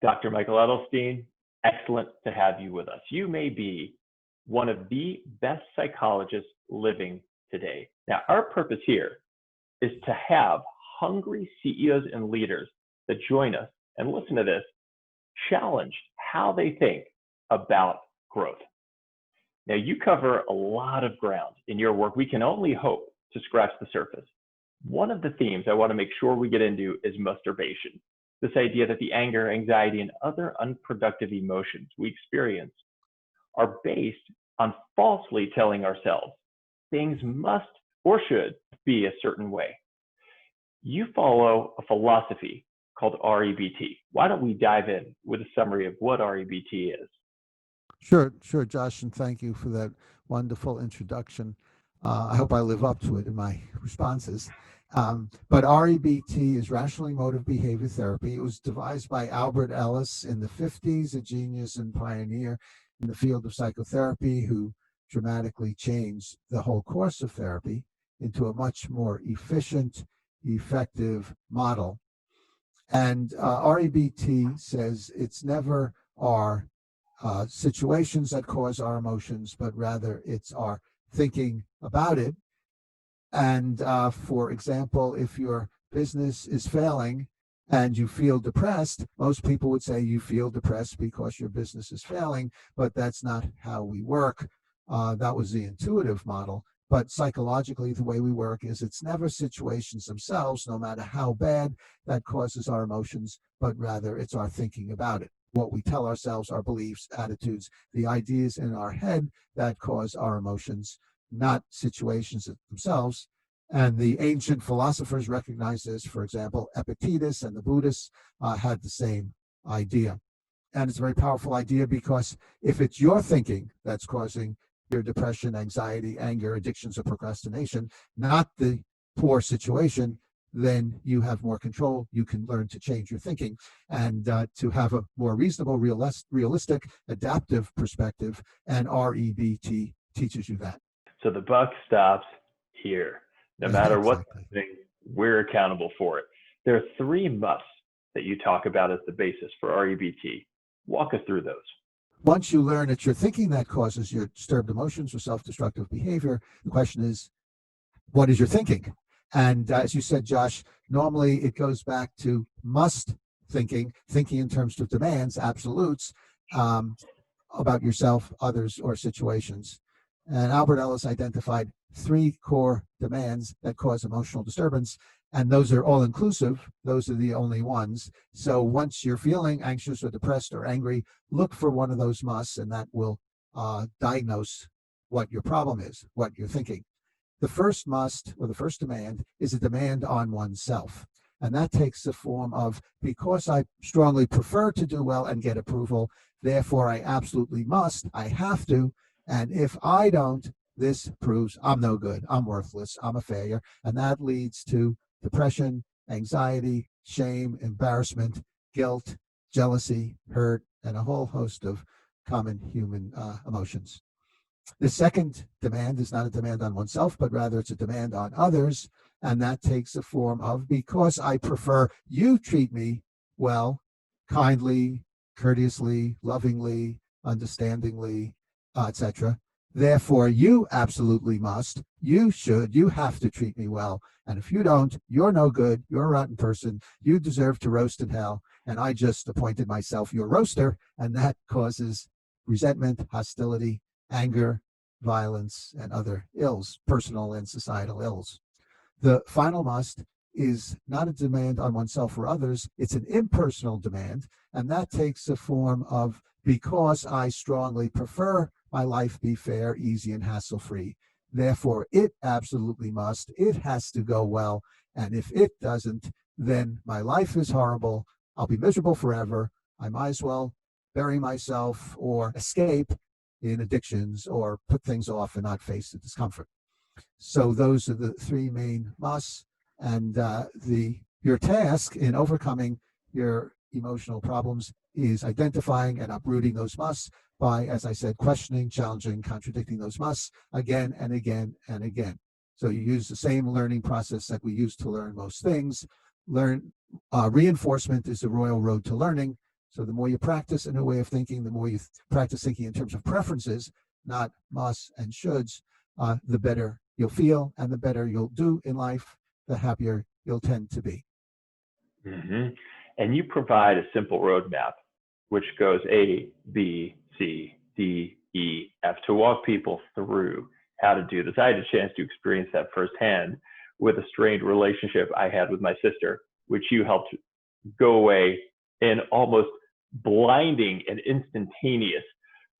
Dr. Michael Edelstein, excellent to have you with us. You may be one of the best psychologists living today. Now, our purpose here is to have hungry CEOs and leaders that join us and listen to this, challenge how they think about growth. Now, you cover a lot of ground in your work. We can only hope to scratch the surface. One of the themes I want to make sure we get into is masturbation. This idea that the anger, anxiety, and other unproductive emotions we experience are based on falsely telling ourselves things must or should be a certain way. You follow a philosophy called REBT. Why don't we dive in with a summary of what REBT is? Sure, Josh, and thank you for that wonderful introduction. I hope I live up to it in my responses. But REBT is Rational Emotive Behavior Therapy. It was devised by Albert Ellis in the 50s, a genius and pioneer in the field of psychotherapy who dramatically changed the whole course of therapy into a much more efficient, effective model. And REBT says it's never our situations that cause our emotions, but rather it's our thinking about it. And for example, if your business is failing and you feel depressed, most people would say you feel depressed because your business is failing, but that's not how we work. That was the intuitive model. But psychologically, the way we work is it's never situations themselves, no matter how bad, that causes our emotions, but rather it's our thinking about it. What we tell ourselves, our beliefs, attitudes, the ideas in our head that cause our emotions, not situations themselves. And the ancient philosophers recognized this. For example, Epictetus and the Buddhists had the same idea. And it's a very powerful idea because if it's your thinking that's causing your depression, anxiety, anger, addictions, or procrastination, not the poor situation, then you have more control. You can learn to change your thinking and to have a more reasonable, realistic, adaptive perspective. And REBT teaches you that. So the buck stops here. No matter what's happening, we're accountable for it. There are three musts that you talk about as the basis for REBT. Walk us through those. Once you learn it's your thinking that causes your disturbed emotions or self-destructive behavior, the question is, what is your thinking? And as you said, Josh, normally it goes back to must thinking in terms of demands, absolutes, about yourself, others, or situations. And Albert Ellis identified three core demands that cause emotional disturbance, and those are all inclusive. Those are the only ones. So once you're feeling anxious or depressed or angry, look for one of those musts, and that will diagnose what your problem is, what you're thinking. The first must, or the first demand, is a demand on oneself. And that takes the form of, because I strongly prefer to do well and get approval, therefore I absolutely must, I have to, and if I don't, this proves I'm no good, I'm worthless, I'm a failure. And that leads to depression, anxiety, shame, embarrassment, guilt, jealousy, hurt, and a whole host of common human emotions. The second demand is not a demand on oneself, but rather it's a demand on others. And that takes the form of, because I prefer you treat me well, kindly, courteously, lovingly, understandingly, etc. Therefore, you absolutely must, you should, you have to treat me well. And if you don't, you're no good, you're a rotten person, you deserve to roast in hell. And I just appointed myself your roaster, and that causes resentment, hostility, anger, violence, and other ills, personal and societal ills. The final must is not a demand on oneself or others, it's an impersonal demand, and that takes the form of, because I strongly prefer my life be fair, easy, and hassle-free. Therefore, it absolutely must, it has to go well, and if it doesn't, then my life is horrible, I'll be miserable forever, I might as well bury myself or escape in addictions or put things off and not face the discomfort. So those are the three main musts, and your task in overcoming your emotional problems is identifying and uprooting those musts by, as I said, questioning, challenging, contradicting those musts again and again and again. So you use the same learning process that we use to learn most things. Reinforcement is the royal road to learning. So the more you practice a new way of thinking, the more you practice thinking in terms of preferences, not musts and shoulds, the better you'll feel and the better you'll do in life, the happier you'll tend to be. Mm-hmm. And you provide a simple roadmap, which goes A, B, C, D, E, F, to walk people through how to do this. I had a chance to experience that firsthand with a strained relationship I had with my sister, which you helped go away in almost blinding and instantaneous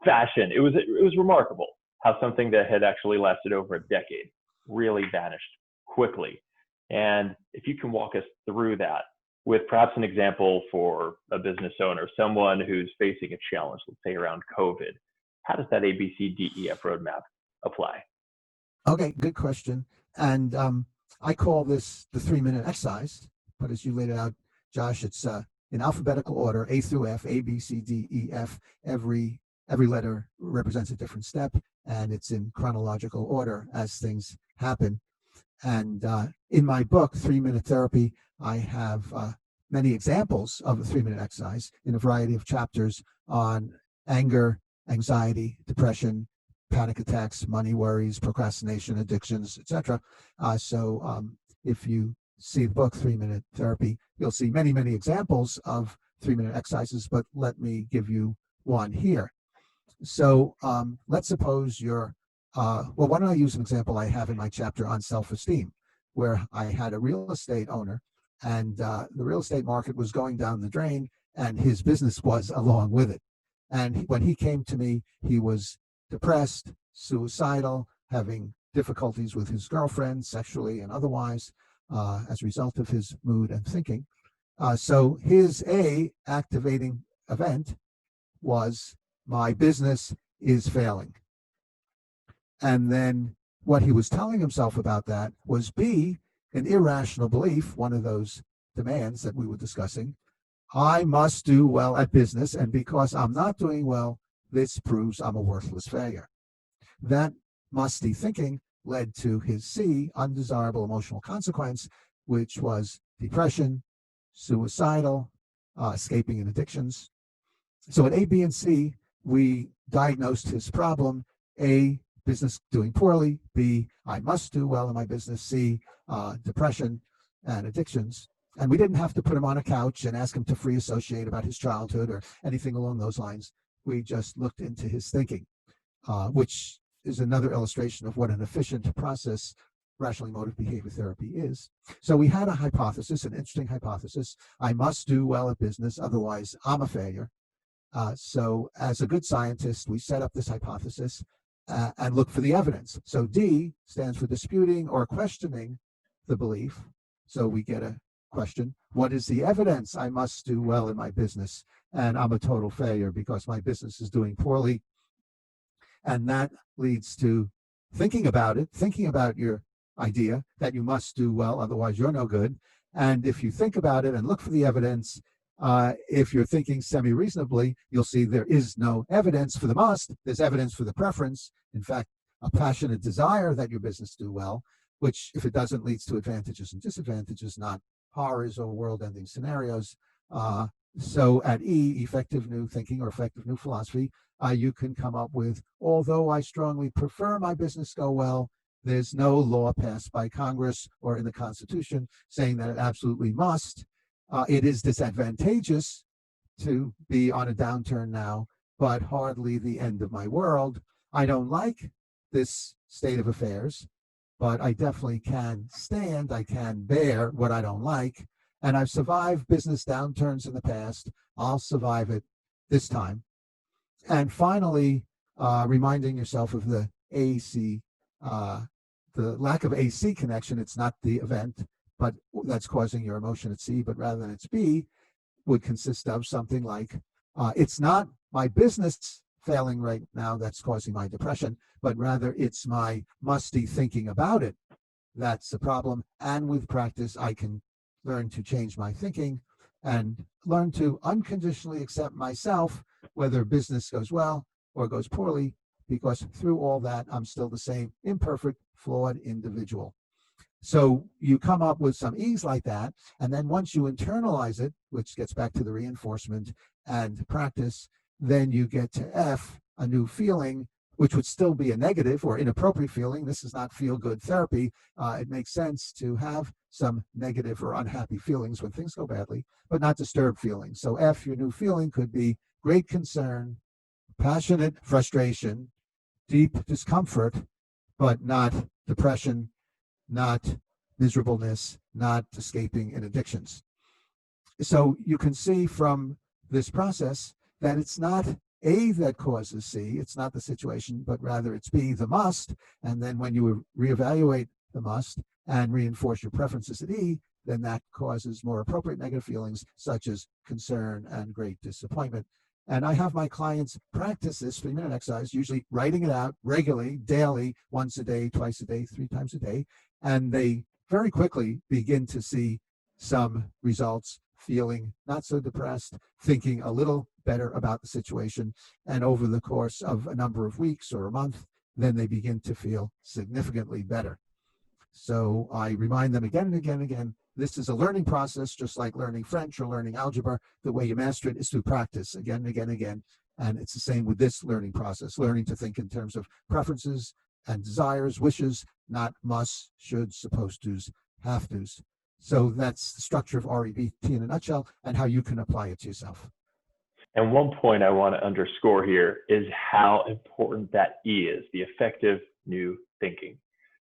fashion. It was remarkable how something that had actually lasted over a decade really vanished quickly. And if you can walk us through that with perhaps an example for a business owner, someone who's facing a challenge, let's say around COVID, how does that ABCDEF roadmap apply? Okay, good question. And I call this the 3-minute exercise, but as you laid it out, Josh, it's in alphabetical order, A through F, A, B, C, D, E, F. Every letter represents a different step, and it's in chronological order as things happen. And in my book, 3-Minute Therapy, I have many examples of a 3-minute exercise in a variety of chapters on anger, anxiety, depression, panic attacks, money worries, procrastination, addictions, etc. So if you see the book 3-Minute Therapy, you'll see many, many examples of 3-minute exercises, but let me give you one here. So let's suppose you're, well, why don't I use an example I have in my chapter on self-esteem, where I had a real estate owner and the real estate market was going down the drain and his business was along with it. And when he came to me, he was depressed, suicidal, having difficulties with his girlfriend, sexually and otherwise, as a result of his mood and thinking. So his activating event was, my business is failing. And then what he was telling himself about that was B, an irrational belief, one of those demands that we were discussing. I must do well at business, and because I'm not doing well, this proves I'm a worthless failure. That musty thinking led to his C, undesirable emotional consequence, which was depression, suicidal, escaping in addictions. So at A, B, and C, we diagnosed his problem. A, business doing poorly. B, I must do well in my business. C, depression and addictions. And we didn't have to put him on a couch and ask him to free associate about his childhood or anything along those lines. We just looked into his thinking, which is another illustration of what an efficient process rationally motive behavior therapy is. So we had a hypothesis, an interesting hypothesis. I must do well at business, otherwise I'm a failure. So as a good scientist, we set up this hypothesis and look for the evidence. So D stands for disputing or questioning the belief. So we get a question, what is the evidence I must do well in my business and I'm a total failure because my business is doing poorly? And that leads to thinking about it, thinking about your idea that you must do well, otherwise you're no good. And if you think about it and look for the evidence, if you're thinking semi-reasonably, you'll see there is no evidence for the must. There's evidence for the preference. In fact, a passionate desire that your business do well, which if it doesn't leads to advantages and disadvantages, not horrors or world-ending scenarios. So at E, effective new thinking or effective new philosophy, you can come up with, although I strongly prefer my business go well, there's no law passed by Congress or in the Constitution saying that it absolutely must. It is disadvantageous to be on a downturn now, but hardly the end of my world. I don't like this state of affairs, but I definitely can stand, I can bear what I don't like. And I've survived business downturns in the past. I'll survive it this time. And finally, reminding yourself of the AC, the lack of AC connection. It's not the event, but that's causing your emotion at C, but rather than it's B, would consist of something like, it's not my business failing right now that's causing my depression, but rather it's my musty thinking about it that's the problem. And with practice, I can learn to change my thinking and learn to unconditionally accept myself, whether business goes well or goes poorly, because through all that, I'm still the same imperfect, flawed individual. So you come up with some ease like that, and then once you internalize it, which gets back to the reinforcement, and practice, then you get to F, a new feeling, which would still be a negative or inappropriate feeling. This is not feel-good therapy. It makes sense to have some negative or unhappy feelings when things go badly, but not disturbed feelings. So F, your new feeling, could be great concern, passionate frustration, deep discomfort, but not depression, not miserableness, not escaping in addictions. So you can see from this process that it's not A that causes C, it's not the situation, but rather it's B, the must. And then when you reevaluate the must and reinforce your preferences at E, then that causes more appropriate negative feelings such as concern and great disappointment. And I have my clients practice this 3-minute exercise, usually writing it out regularly, daily, once a day, twice a day, 3 times a day. And they very quickly begin to see some results, feeling not so depressed, thinking a little better about the situation. And over the course of a number of weeks or a month, then they begin to feel significantly better. So I remind them again and again and again, this is a learning process, just like learning French or learning algebra. The way you master it is through practice again and again and again. And it's the same with this learning process, learning to think in terms of preferences and desires, wishes, not musts, shoulds, supposed tos, have tos. So that's the structure of REBT in a nutshell and how you can apply it to yourself. And one point I want to underscore here is how important that E is, the effective new thinking.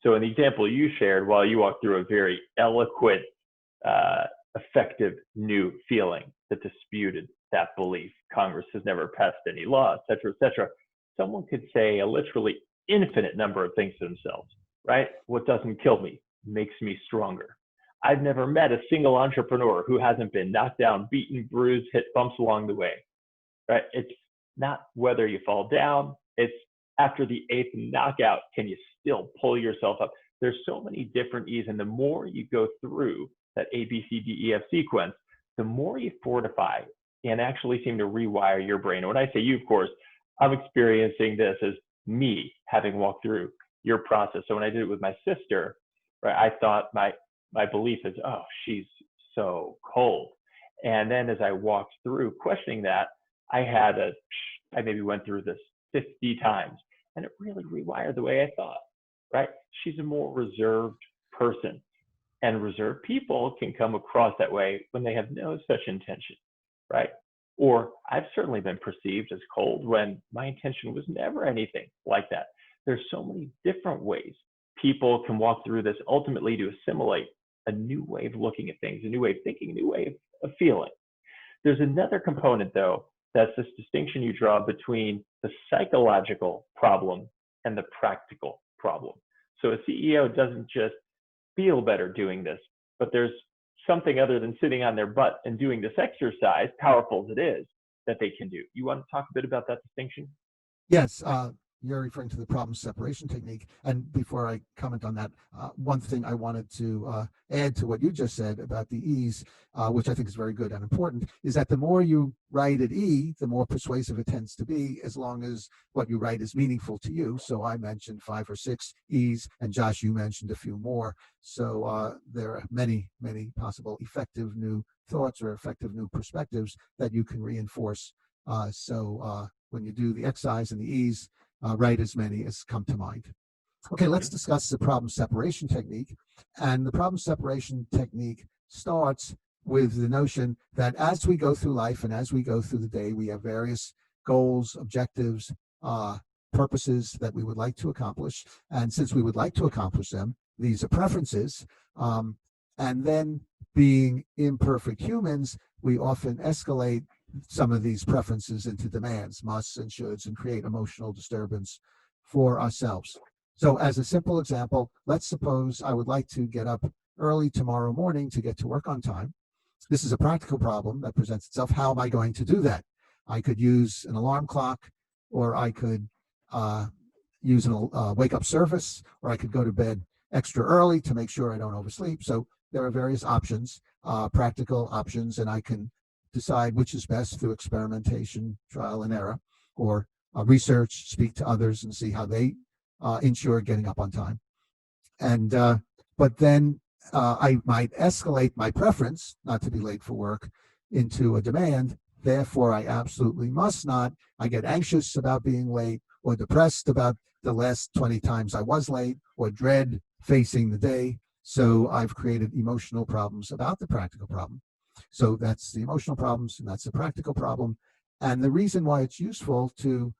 So in the example you shared, while you walked through a very eloquent, effective new feeling that disputed that belief, Congress has never passed any law, et cetera, someone could say a literally infinite number of things to themselves, right? What doesn't kill me makes me stronger. I've never met a single entrepreneur who hasn't been knocked down, beaten, bruised, hit bumps along the way, right? It's not whether you fall down, it's after the 8th knockout, can you still pull yourself up? There's so many different E's, and the more you go through that A, B, C, D, E, F sequence, the more you fortify and actually seem to rewire your brain. And when I say you, of course, I'm experiencing this as me having walked through your process. So when I did it with my sister, right, I thought my belief is, oh, she's so cold. And then as I walked through questioning that, I maybe went through this 50 times, and it really rewired the way I thought, right? She's a more reserved person, and reserved people can come across that way when they have no such intention, right? Or I've certainly been perceived as cold when my intention was never anything like that. There's so many different ways people can walk through this ultimately to assimilate a new way of looking at things, a new way of thinking, a new way of feeling. There's another component, though, that's this distinction you draw between the psychological problem and the practical problem. So a CEO doesn't just feel better doing this, but there's something other than sitting on their butt and doing this exercise, powerful as it is, that they can do. You want to talk a bit about that distinction? Yes, you're referring to the problem separation technique. And before I comment on that, one thing I wanted to add to what you just said about the E's, which I think is very good and important, is that the more you write at E, the more persuasive it tends to be, as long as what you write is meaningful to you. So I mentioned 5 or 6 E's, and Josh, you mentioned a few more. So there are many, many possible effective new thoughts or effective new perspectives that you can reinforce. So when you do the exercise and the E's, write as many as come to mind. Okay, let's discuss the problem separation technique. And the problem separation technique starts with the notion that as we go through life and as we go through the day, we have various goals, objectives, purposes that we would like to accomplish. And since we would like to accomplish them, these are preferences. And then being imperfect humans, we often escalate some of these preferences into demands, musts and shoulds, and create emotional disturbance for ourselves. So as a simple example, let's suppose I would like to get up early tomorrow morning to get to work on time. This is a practical problem that presents itself. How am I going to do that? I could use an alarm clock, or I could use a wake-up service, or I could go to bed extra early to make sure I don't oversleep. So there are various options, practical options, and I can decide which is best through experimentation, trial and error, or research, speak to others and see how they ensure getting up on time. And but then I might escalate my preference not to be late for work into a demand therefore I absolutely must not. I get anxious about being late, or depressed about the last 20 times I was late, or dread facing the day. So I've created emotional problems about the practical problem. So that's the emotional problems, and that's the practical problem. And the reason why it's useful to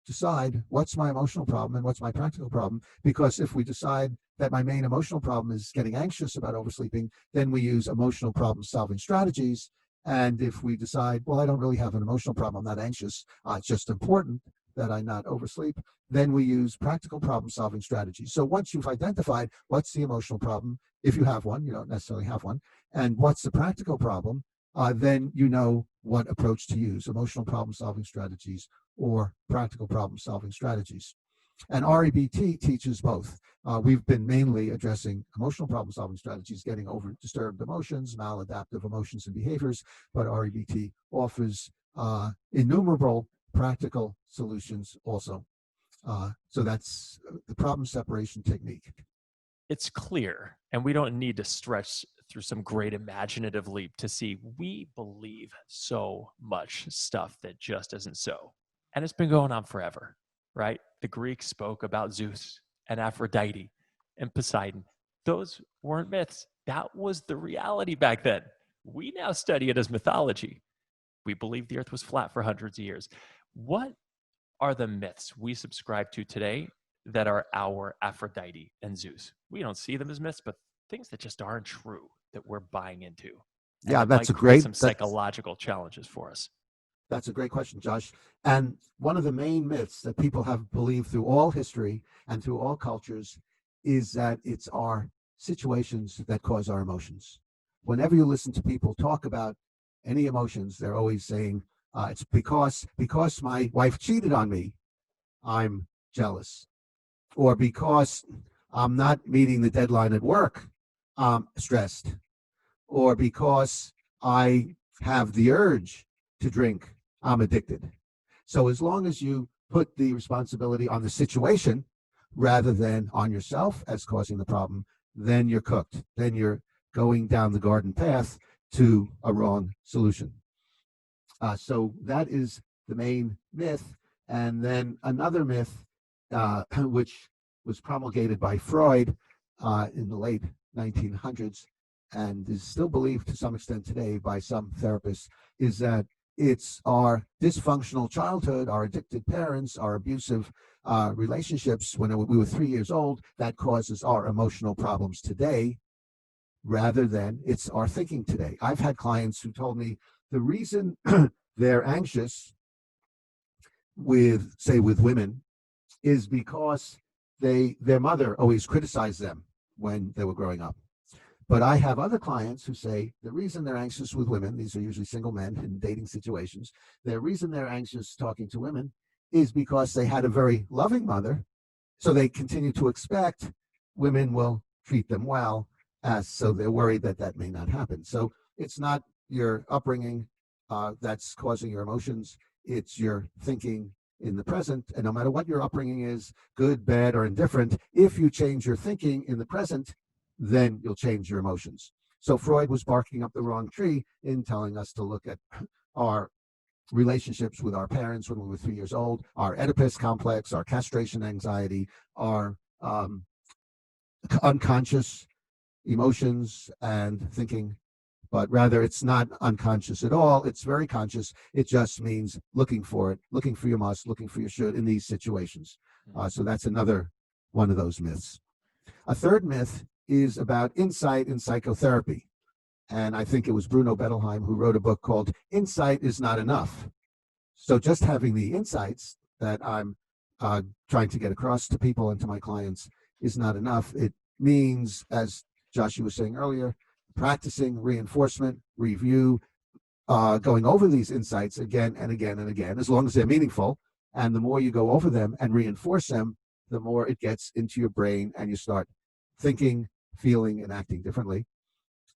decide what's my emotional problem and what's my practical problem, because if we decide that my main emotional problem is getting anxious about oversleeping, then we use emotional problem solving strategies. And if we decide, well, I don't really have an emotional problem, I'm not anxious, it's just important that I not oversleep, then we use practical problem solving strategies. So once you've identified what's the emotional problem, if you have one, you don't necessarily have one, and what's the practical problem, then you know what approach to use, emotional problem solving strategies or practical problem solving strategies. And REBT teaches both. We've been mainly addressing emotional problem solving strategies, getting over disturbed emotions, maladaptive emotions and behaviors, but REBT offers innumerable practical solutions also. So that's the problem separation technique. It's clear, and we don't need to stretch through some great imaginative leap to see we believe so much stuff that just isn't so. And it's been going on forever, right? The Greeks spoke about Zeus and Aphrodite and Poseidon. Those weren't myths. That was the reality back then. We now study it as mythology. We believe the earth was flat for hundreds of years. What are the myths we subscribe to today that are our Aphrodite and Zeus? We don't see them as myths, but things that just aren't true that we're buying into. And Yeah, that's a create great some psychological challenges for us. That's a great question, Josh. And one of the main myths that people have believed through all history and through all cultures is that it's our situations that cause our emotions. Whenever you listen to people talk about any emotions, they're always saying, it's because my wife cheated on me, I'm jealous. Or because I'm not meeting the deadline at work, I'm stressed. Or because I have the urge to drink, I'm addicted. So as long as you put the responsibility on the situation rather than on yourself as causing the problem, then you're cooked. Then you're going down the garden path to a wrong solution. So that is the main myth. And then another myth, which was promulgated by Freud in the late 1900s and is still believed to some extent today by some therapists, is that it's our dysfunctional childhood, our addicted parents, our abusive relationships when we were 3 years old that causes our emotional problems today, rather than it's our thinking today. I've had clients who told me the reason they're anxious with, say, with women is because their mother always criticized them when they were growing up. But I have other clients who say the reason they're anxious with women, these are usually single men in dating situations, the reason they're anxious talking to women is because they had a very loving mother, so they continue to expect women will treat them well, so they're worried that that may not happen. So it's not your upbringing that's causing your emotions, it's your thinking in the present. And no matter what your upbringing is, good, bad, or indifferent, if you change your thinking in the present, then you'll change your emotions. So Freud was barking up the wrong tree in telling us to look at our relationships with our parents when we were 3 years old, our Oedipus complex, our castration anxiety, our unconscious emotions and thinking. But rather, it's not unconscious at all. It's very conscious. It just means looking for it, looking for your must, looking for your should in these situations. So that's another one of those myths. A third myth is about insight in psychotherapy. And I think it was Bruno Bettelheim who wrote a book called Insight is Not Enough. So just having the insights that I'm trying to get across to people and to my clients is not enough. It means, as Joshua was saying earlier, practicing reinforcement, review, going over these insights again and again and again, as long as they're meaningful. And the more you go over them and reinforce them, the more it gets into your brain and you start thinking, feeling, and acting differently.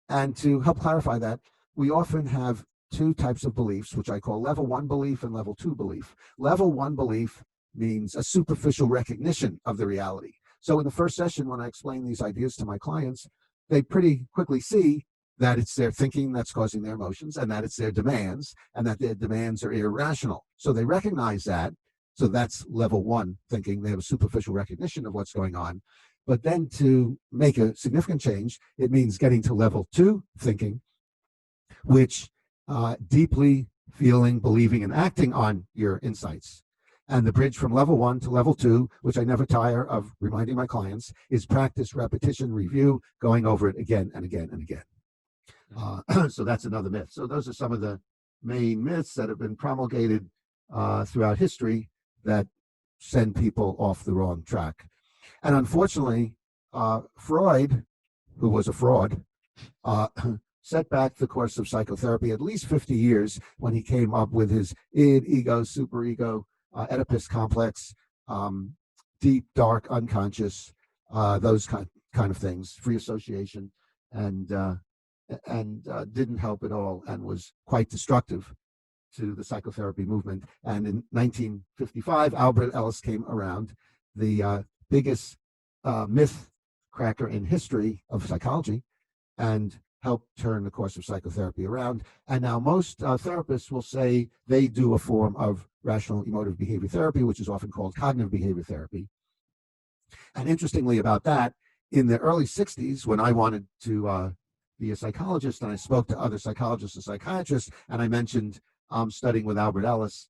And to help clarify that, we often have two types of beliefs, which I call level 1 belief and level 2 belief. Level 1 belief means a superficial recognition of the reality. So in the first session, when I explain these ideas to my clients, they pretty quickly see that it's their thinking that's causing their emotions, and that it's their demands, and that their demands are irrational. So they recognize that. So that's level one thinking. They have a superficial recognition of what's going on. But then to make a significant change, it means getting to level two thinking, which deeply feeling, believing, and acting on your insights. And the bridge from level one to level two, which I never tire of reminding my clients, is practice, repetition, review, going over it again and again and again. So that's another myth. So those are some of the main myths that have been promulgated throughout history that send people off the wrong track. And unfortunately, Freud, who was a fraud, set back the course of psychotherapy at least 50 years when he came up with his id, ego, superego, Oedipus complex, deep, dark, unconscious, those kind of things, free association, and didn't help at all and was quite destructive to the psychotherapy movement. And in 1955, Albert Ellis came around, the biggest myth cracker in history of psychology, and helped turn the course of psychotherapy around. And now most therapists will say they do a form of rational emotive behavior therapy, which is often called cognitive behavior therapy. And interestingly about that, in the early 60s, when I wanted to be a psychologist, and I spoke to other psychologists and psychiatrists, and I mentioned studying with Albert Ellis,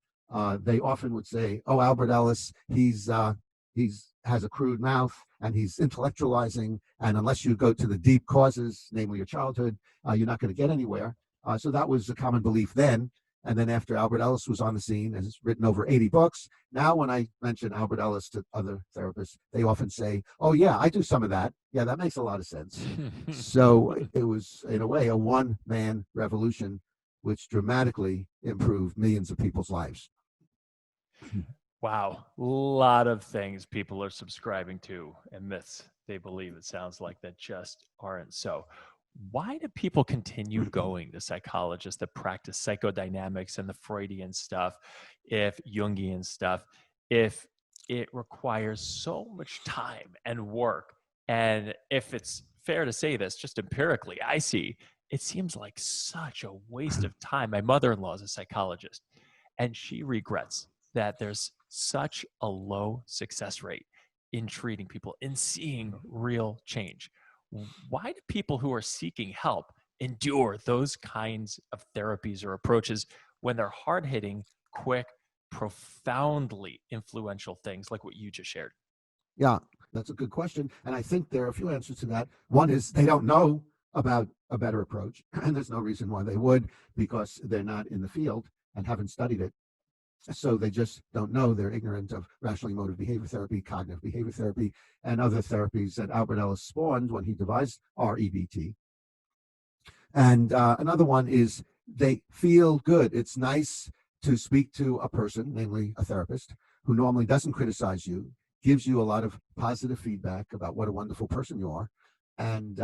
they often would say, "Oh, Albert Ellis, he's has a crude mouth, and he's intellectualizing, and unless you go to the deep causes, namely your childhood, you're not going to get anywhere." So that was a common belief then. And then after Albert Ellis was on the scene and has written over 80 books, now when I mention Albert Ellis to other therapists, they often say, "Oh yeah, I do some of that. Yeah, that makes a lot of sense." So it was, in a way, a one-man revolution, which dramatically improved millions of people's lives. Wow. A lot of things people are subscribing to and myths they believe, it sounds like, that just aren't so. Why do people continue going to psychologists that practice psychodynamics and the Freudian stuff, if Jungian stuff, if it requires so much time and work? And if it's fair to say this, just empirically, I see it seems like such a waste of time. My mother-in-law is a psychologist, and she regrets that there's such a low success rate in treating people, in seeing real change. Why do people who are seeking help endure those kinds of therapies or approaches when they're hard-hitting, quick, profoundly influential things like what you just shared? Yeah, that's a good question. And I think there are a few answers to that. One is they don't know about a better approach, and there's no reason why they would, because they're not in the field and haven't studied it. So they just don't know. They're ignorant of rational emotive behavior therapy, cognitive behavior therapy, and other therapies that Albert Ellis spawned when he devised REBT. And another one is they feel good. It's nice to speak to a person, namely a therapist, who normally doesn't criticize you, gives you a lot of positive feedback about what a wonderful person you are. And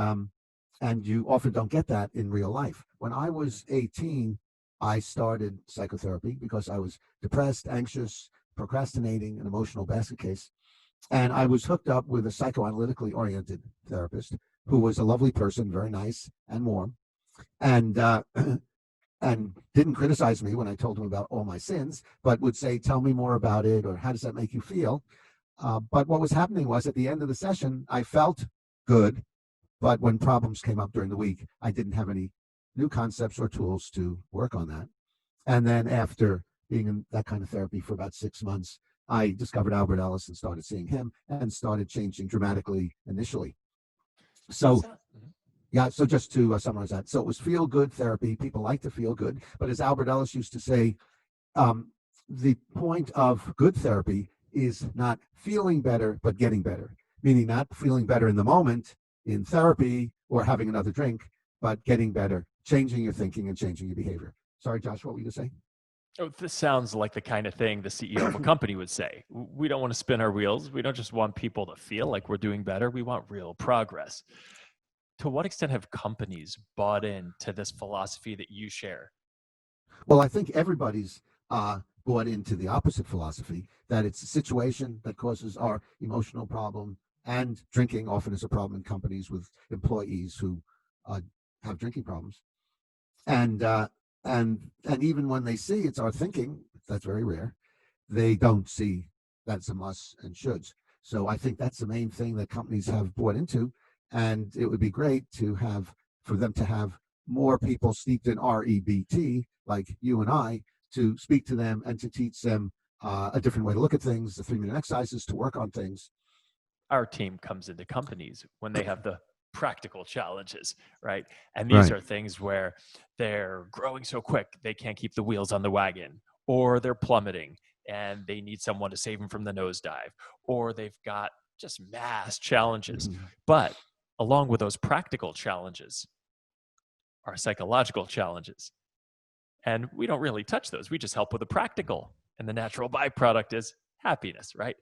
you often don't get that in real life. When I was 18, I started psychotherapy because I was depressed, anxious, procrastinating, an emotional basket case. And I was hooked up with a psychoanalytically oriented therapist who was a lovely person, very nice and warm, and and didn't criticize me when I told him about all my sins, but would say, "Tell me more about it," or "How does that make you feel?" But what was happening was, at the end of the session, I felt good, but when problems came up during the week, I didn't have any new concepts or tools to work on that. And then after being in that kind of therapy for about 6 months, I discovered Albert Ellis and started seeing him and started changing dramatically initially. So yeah, so just to summarize that. So it was feel good therapy. People like to feel good. But as Albert Ellis used to say, the point of good therapy is not feeling better, but getting better, meaning not feeling better in the moment in therapy or having another drink, but getting better, changing your thinking and changing your behavior. Sorry, Josh, what were you going to say? Oh, this sounds like the kind of thing the CEO of a company would say. We don't want to spin our wheels. We don't just want people to feel like we're doing better. We want real progress. To what extent have companies bought into this philosophy that you share? Well, I think everybody's bought into the opposite philosophy, that it's a situation that causes our emotional problem, and drinking often is a problem in companies with employees who have drinking problems. And and even when they see it's our thinking, that's very rare, they don't see that's a must and shoulds. So I think that's the main thing that companies have bought into, and it would be great to have for them to have more people steeped in REBT like you and I to speak to them and to teach them a different way to look at things, the 3-minute exercises to work on things. Our team comes into companies when they have the practical challenges, right? And these Right. are things where they're growing so quick they can't keep the wheels on the wagon, or they're plummeting and they need someone to save them from the nosedive, or they've got just mass challenges. Mhm. But along with those practical challenges are psychological challenges. And we don't really touch those. We just help with the practical. And the natural byproduct is happiness, right?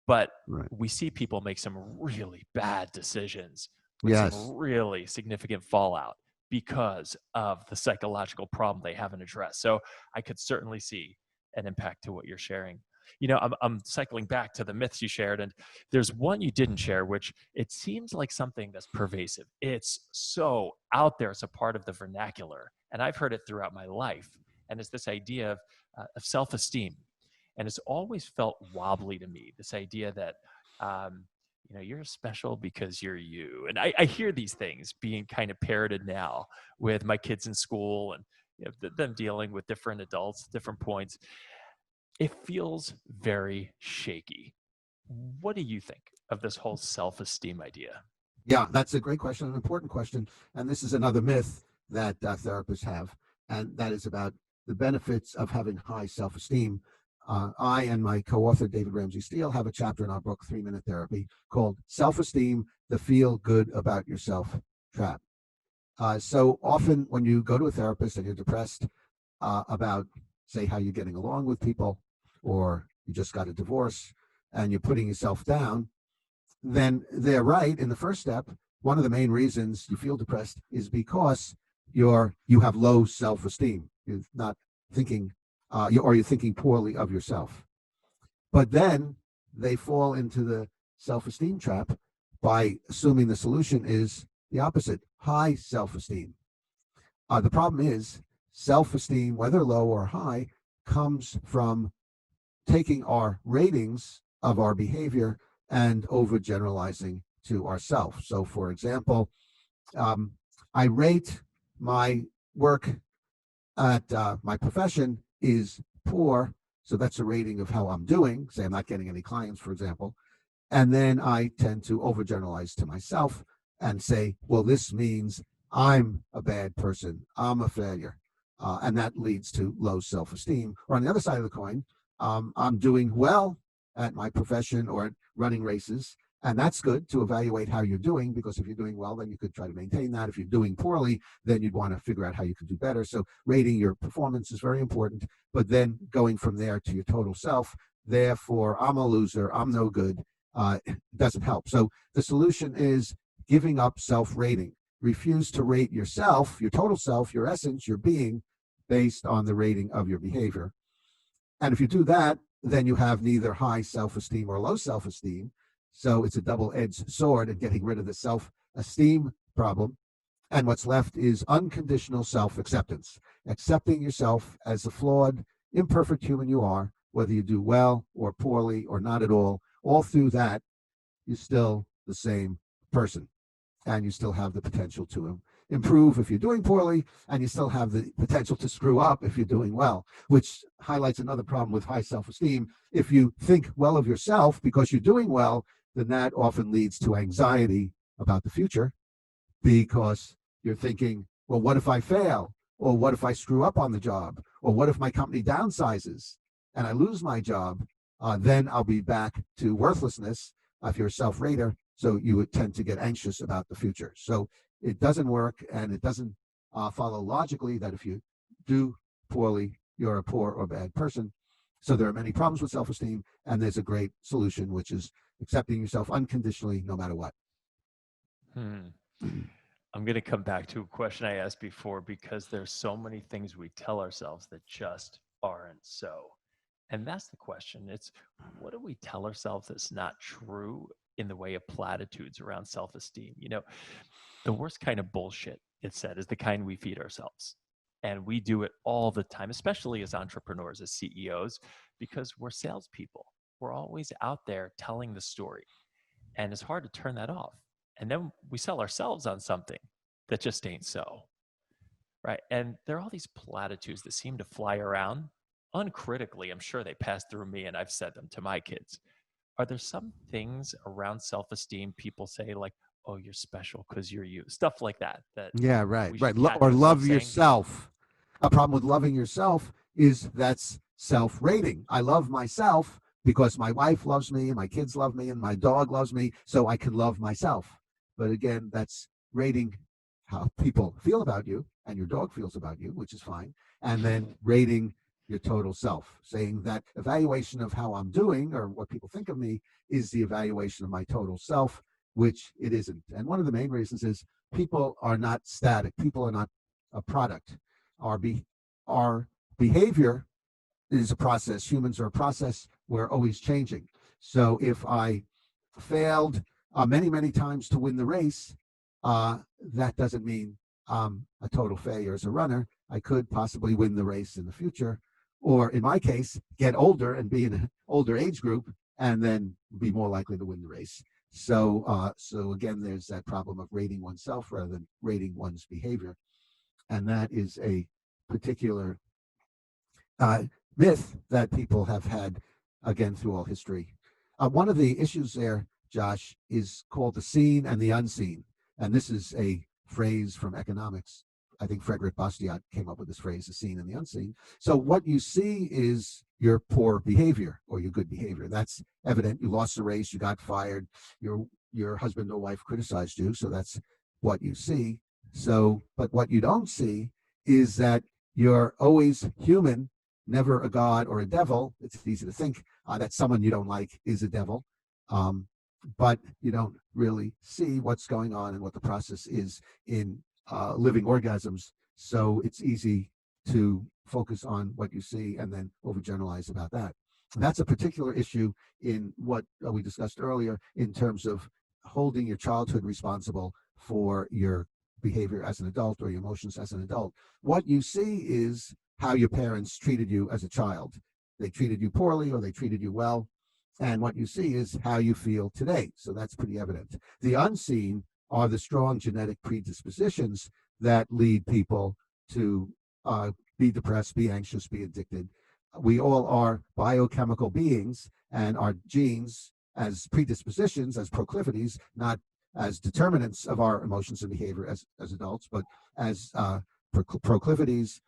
But Right. we see people make some really bad decisions with Yes. some really significant fallout because of the psychological problem they haven't addressed. So I could certainly see an impact to what you're sharing. You know, I'm cycling back to the myths you shared, and there's one you didn't share, which it seems like something that's pervasive. It's so out there. It's a part of the vernacular, and I've heard it throughout my life. And it's this idea of self-esteem. And it's always felt wobbly to me, this idea that you're special because you're you. And I hear these things being kind of parroted now with my kids in school, and them dealing with different adults, different points. It feels very shaky. What do you think of this whole self-esteem idea? Yeah, that's a great question, an important question. And this is another myth that therapists have, and that is about the benefits of having high self esteem. I and my co author, David Ramsey Steele, have a chapter in our book, 3-Minute Therapy, called Self Esteem, the Feel Good About Yourself Trap. So often when you go to a therapist and you're depressed about, say, how you're getting along with people, or you just got a divorce and you're putting yourself down, then they're right in the first step. One of the main reasons you feel depressed is because you have low self-esteem. You're not thinking, you're thinking poorly of yourself. But then they fall into the self-esteem trap by assuming the solution is the opposite, high self-esteem. The problem is self-esteem, whether low or high, comes from taking our ratings of our behavior and overgeneralizing to ourselves. So, for example, I rate my work at my profession is poor. So that's a rating of how I'm doing. Say I'm not getting any clients, for example. And then I tend to overgeneralize to myself and say, well, this means I'm a bad person. I'm a failure. And that leads to low self-esteem. Or on the other side of the coin, I'm doing well at my profession or at running races. And that's good to evaluate how you're doing, because if you're doing well, then you could try to maintain that. If you're doing poorly, then you'd want to figure out how you can do better. So rating your performance is very important, but then going from there to your total self, therefore, I'm a loser, I'm no good, doesn't help. So the solution is giving up self-rating. Refuse to rate yourself, your total self, your essence, your being, based on the rating of your behavior. And if you do that, then you have neither high self-esteem or low self-esteem. So it's a double-edged sword in getting rid of the self-esteem problem. And what's left is unconditional self-acceptance, accepting yourself as the flawed, imperfect human you are, whether you do well or poorly or not at all. All through that, you're still the same person, and you still have the potential to improve if you're doing poorly, and you still have the potential to screw up if you're doing well, which highlights another problem with high self-esteem. If you think well of yourself because you're doing well, then that often leads to anxiety about the future, because you're thinking, well, what if I fail? Or what if I screw up on the job? Or what if my company downsizes and I lose my job? Then I'll be back to worthlessness if you're a self-rater. So you would tend to get anxious about the future. So it doesn't work, and it doesn't follow logically that if you do poorly, you're a poor or bad person. So there are many problems with self-esteem, and there's a great solution, which is accepting yourself unconditionally, no matter what. I'm going to come back to a question I asked before, because there's so many things we tell ourselves that just aren't so. And that's the question. It's, what do we tell ourselves that's not true in the way of platitudes around self-esteem? The worst kind of bullshit it said, is the kind we feed ourselves. And we do it all the time, especially as entrepreneurs, as CEOs, because we're salespeople. We're always out there telling the story. And it's hard to turn that off. And then we sell ourselves on something that just ain't so. Right. And there are all these platitudes that seem to fly around uncritically. I'm sure they pass through me and I've said them to my kids. Are there some things around self-esteem people say like, oh, you're special because you're you, stuff like that, that Yeah, right, we right. should catch Or ourselves love saying? yourself. A problem with loving yourself is that's self-rating. I love myself because my wife loves me and my kids love me and my dog loves me, so I can love myself. But again, that's rating how people feel about you and your dog feels about you, which is fine. And then rating your total self, saying that evaluation of how I'm doing or what people think of me is the evaluation of my total self, which it isn't. And one of the main reasons is people are not static. People are not a product. Our behavior is a process. Humans are a process. We're always changing. So if I failed many, many times to win the race, that doesn't mean I'm a total failure as a runner. I could possibly win the race in the future, or in my case, get older and be in an older age group and then be more likely to win the race. So again, there's that problem of rating oneself rather than rating one's behavior, and that is a particular myth that people have had again through all history. One of the issues there, Josh, is called the seen and the unseen, and this is a phrase from economics. I think Frederick Bastiat came up with this phrase, the seen and the unseen. So what you see is your poor behavior or your good behavior. That's evident. You lost the race, you got fired, your husband or wife criticized you, so that's what you see. So, but what you don't see is that you're always human, never a god or a devil. It's easy to think that someone you don't like is a devil, but you don't really see what's going on and what the process is in living orgasms. So it's easy to focus on what you see and then overgeneralize about that. That's a particular issue in what we discussed earlier in terms of holding your childhood responsible for your behavior as an adult or your emotions as an adult. What you see is how your parents treated you as a child. They treated you poorly or they treated you well. And what you see is how you feel today. So that's pretty evident. The unseen are the strong genetic predispositions that lead people to be depressed, be anxious, be addicted. We all are biochemical beings, and our genes as predispositions, as proclivities, not as determinants of our emotions and behavior as adults, but as proclivities,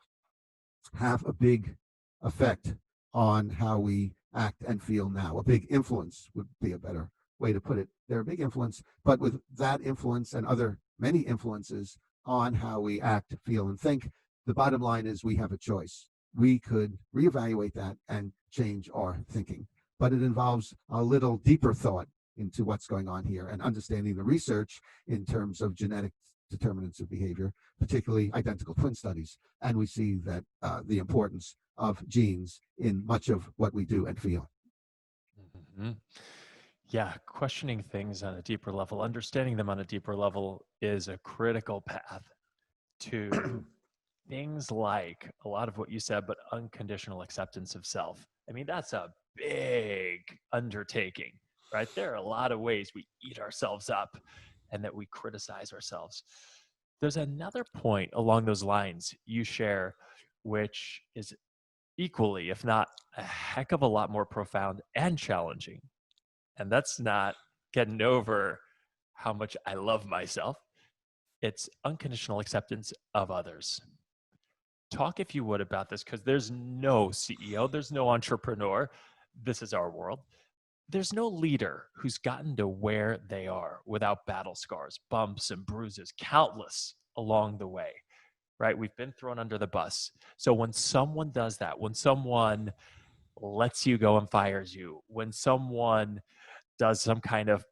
have a big effect on how we act and feel now. A big influence would be a better way to put it. They're a big influence, but with that influence and other many influences on how we act, feel, and think, the bottom line is we have a choice. We could reevaluate that and change our thinking, but it involves a little deeper thought into what's going on here and understanding the research in terms of genetic determinants of behavior, particularly identical twin studies. And we see that the importance of genes in much of what we do and feel. Mm-hmm. Yeah, questioning things on a deeper level, understanding them on a deeper level is a critical path to things like a lot of what you said, but unconditional acceptance of self. I mean, that's a big undertaking, right? There are a lot of ways we eat ourselves up and that we criticize ourselves. There's another point along those lines you share, which is equally, if not a heck of a lot more profound and challenging. And that's not getting over how much I love myself. It's unconditional acceptance of others. Talk, if you would, about this, because there's no CEO, there's no entrepreneur. This is our world. There's no leader who's gotten to where they are without battle scars, bumps, and bruises, countless along the way, right? We've been thrown under the bus. So when someone does that, when someone lets you go and fires you, when someone does some kind of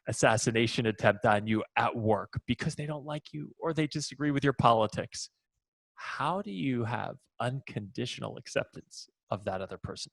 assassination attempt on you at work because they don't like you or they disagree with your politics, how do you have unconditional acceptance of that other person?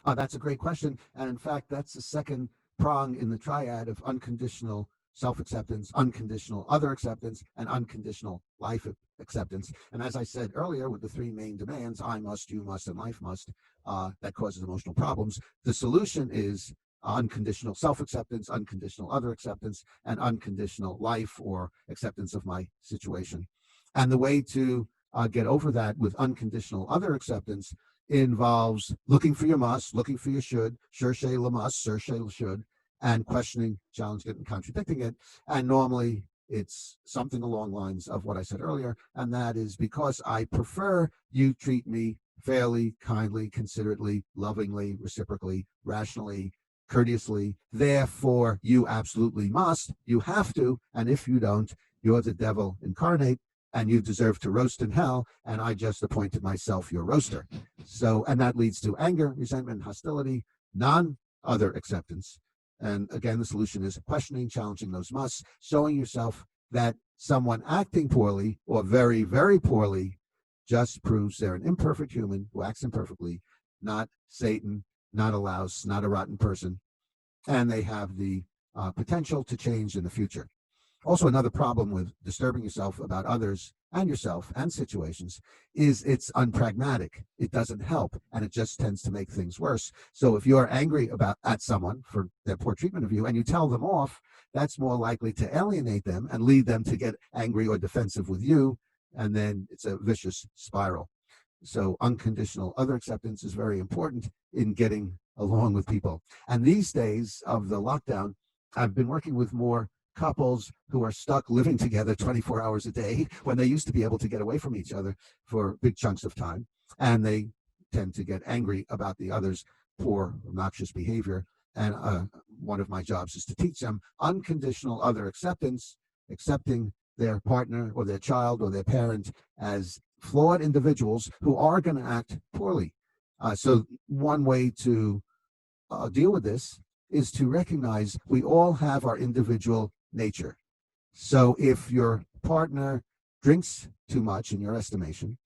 That's a great question. And in fact, that's the second prong in the triad of unconditional self-acceptance, unconditional other acceptance, and unconditional life acceptance. And as I said earlier, with the three main demands, I must, you must, and life must, that causes emotional problems. The solution is unconditional self-acceptance, unconditional other acceptance, and unconditional life or acceptance of my situation. And the way to get over that with unconditional other acceptance involves looking for your must, looking for your should, cherchez le must, cherchez le should, and questioning, challenging it, and contradicting it. And normally it's something along the lines of what I said earlier, and that is because I prefer you treat me fairly, kindly, considerately, lovingly, reciprocally, rationally, courteously. Therefore, you absolutely must, you have to, and if you don't, you're the devil incarnate, and you deserve to roast in hell, and I just appointed myself your roaster. So, and that leads to anger, resentment, hostility, non-other acceptance. And again, the solution is questioning, challenging those musts, showing yourself that someone acting poorly or very, very poorly just proves they're an imperfect human who acts imperfectly, not Satan, not a louse, not a rotten person, and they have the potential to change in the future. Also, another problem with disturbing yourself about others and yourself and situations is it's unpragmatic. It doesn't help, and it just tends to make things worse. So if you're angry at someone for their poor treatment of you and you tell them off, that's more likely to alienate them and lead them to get angry or defensive with you, and then it's a vicious spiral. So unconditional other acceptance is very important in getting along with people. And these days of the lockdown, I've been working with more couples who are stuck living together 24 hours a day when they used to be able to get away from each other for big chunks of time. And they tend to get angry about the other's poor, obnoxious behavior. And one of my jobs is to teach them unconditional other acceptance, accepting their partner or their child or their parent as flawed individuals who are going to act poorly. So one way to deal with this is to recognize we all have our individual nature. So if your partner drinks too much in your estimation,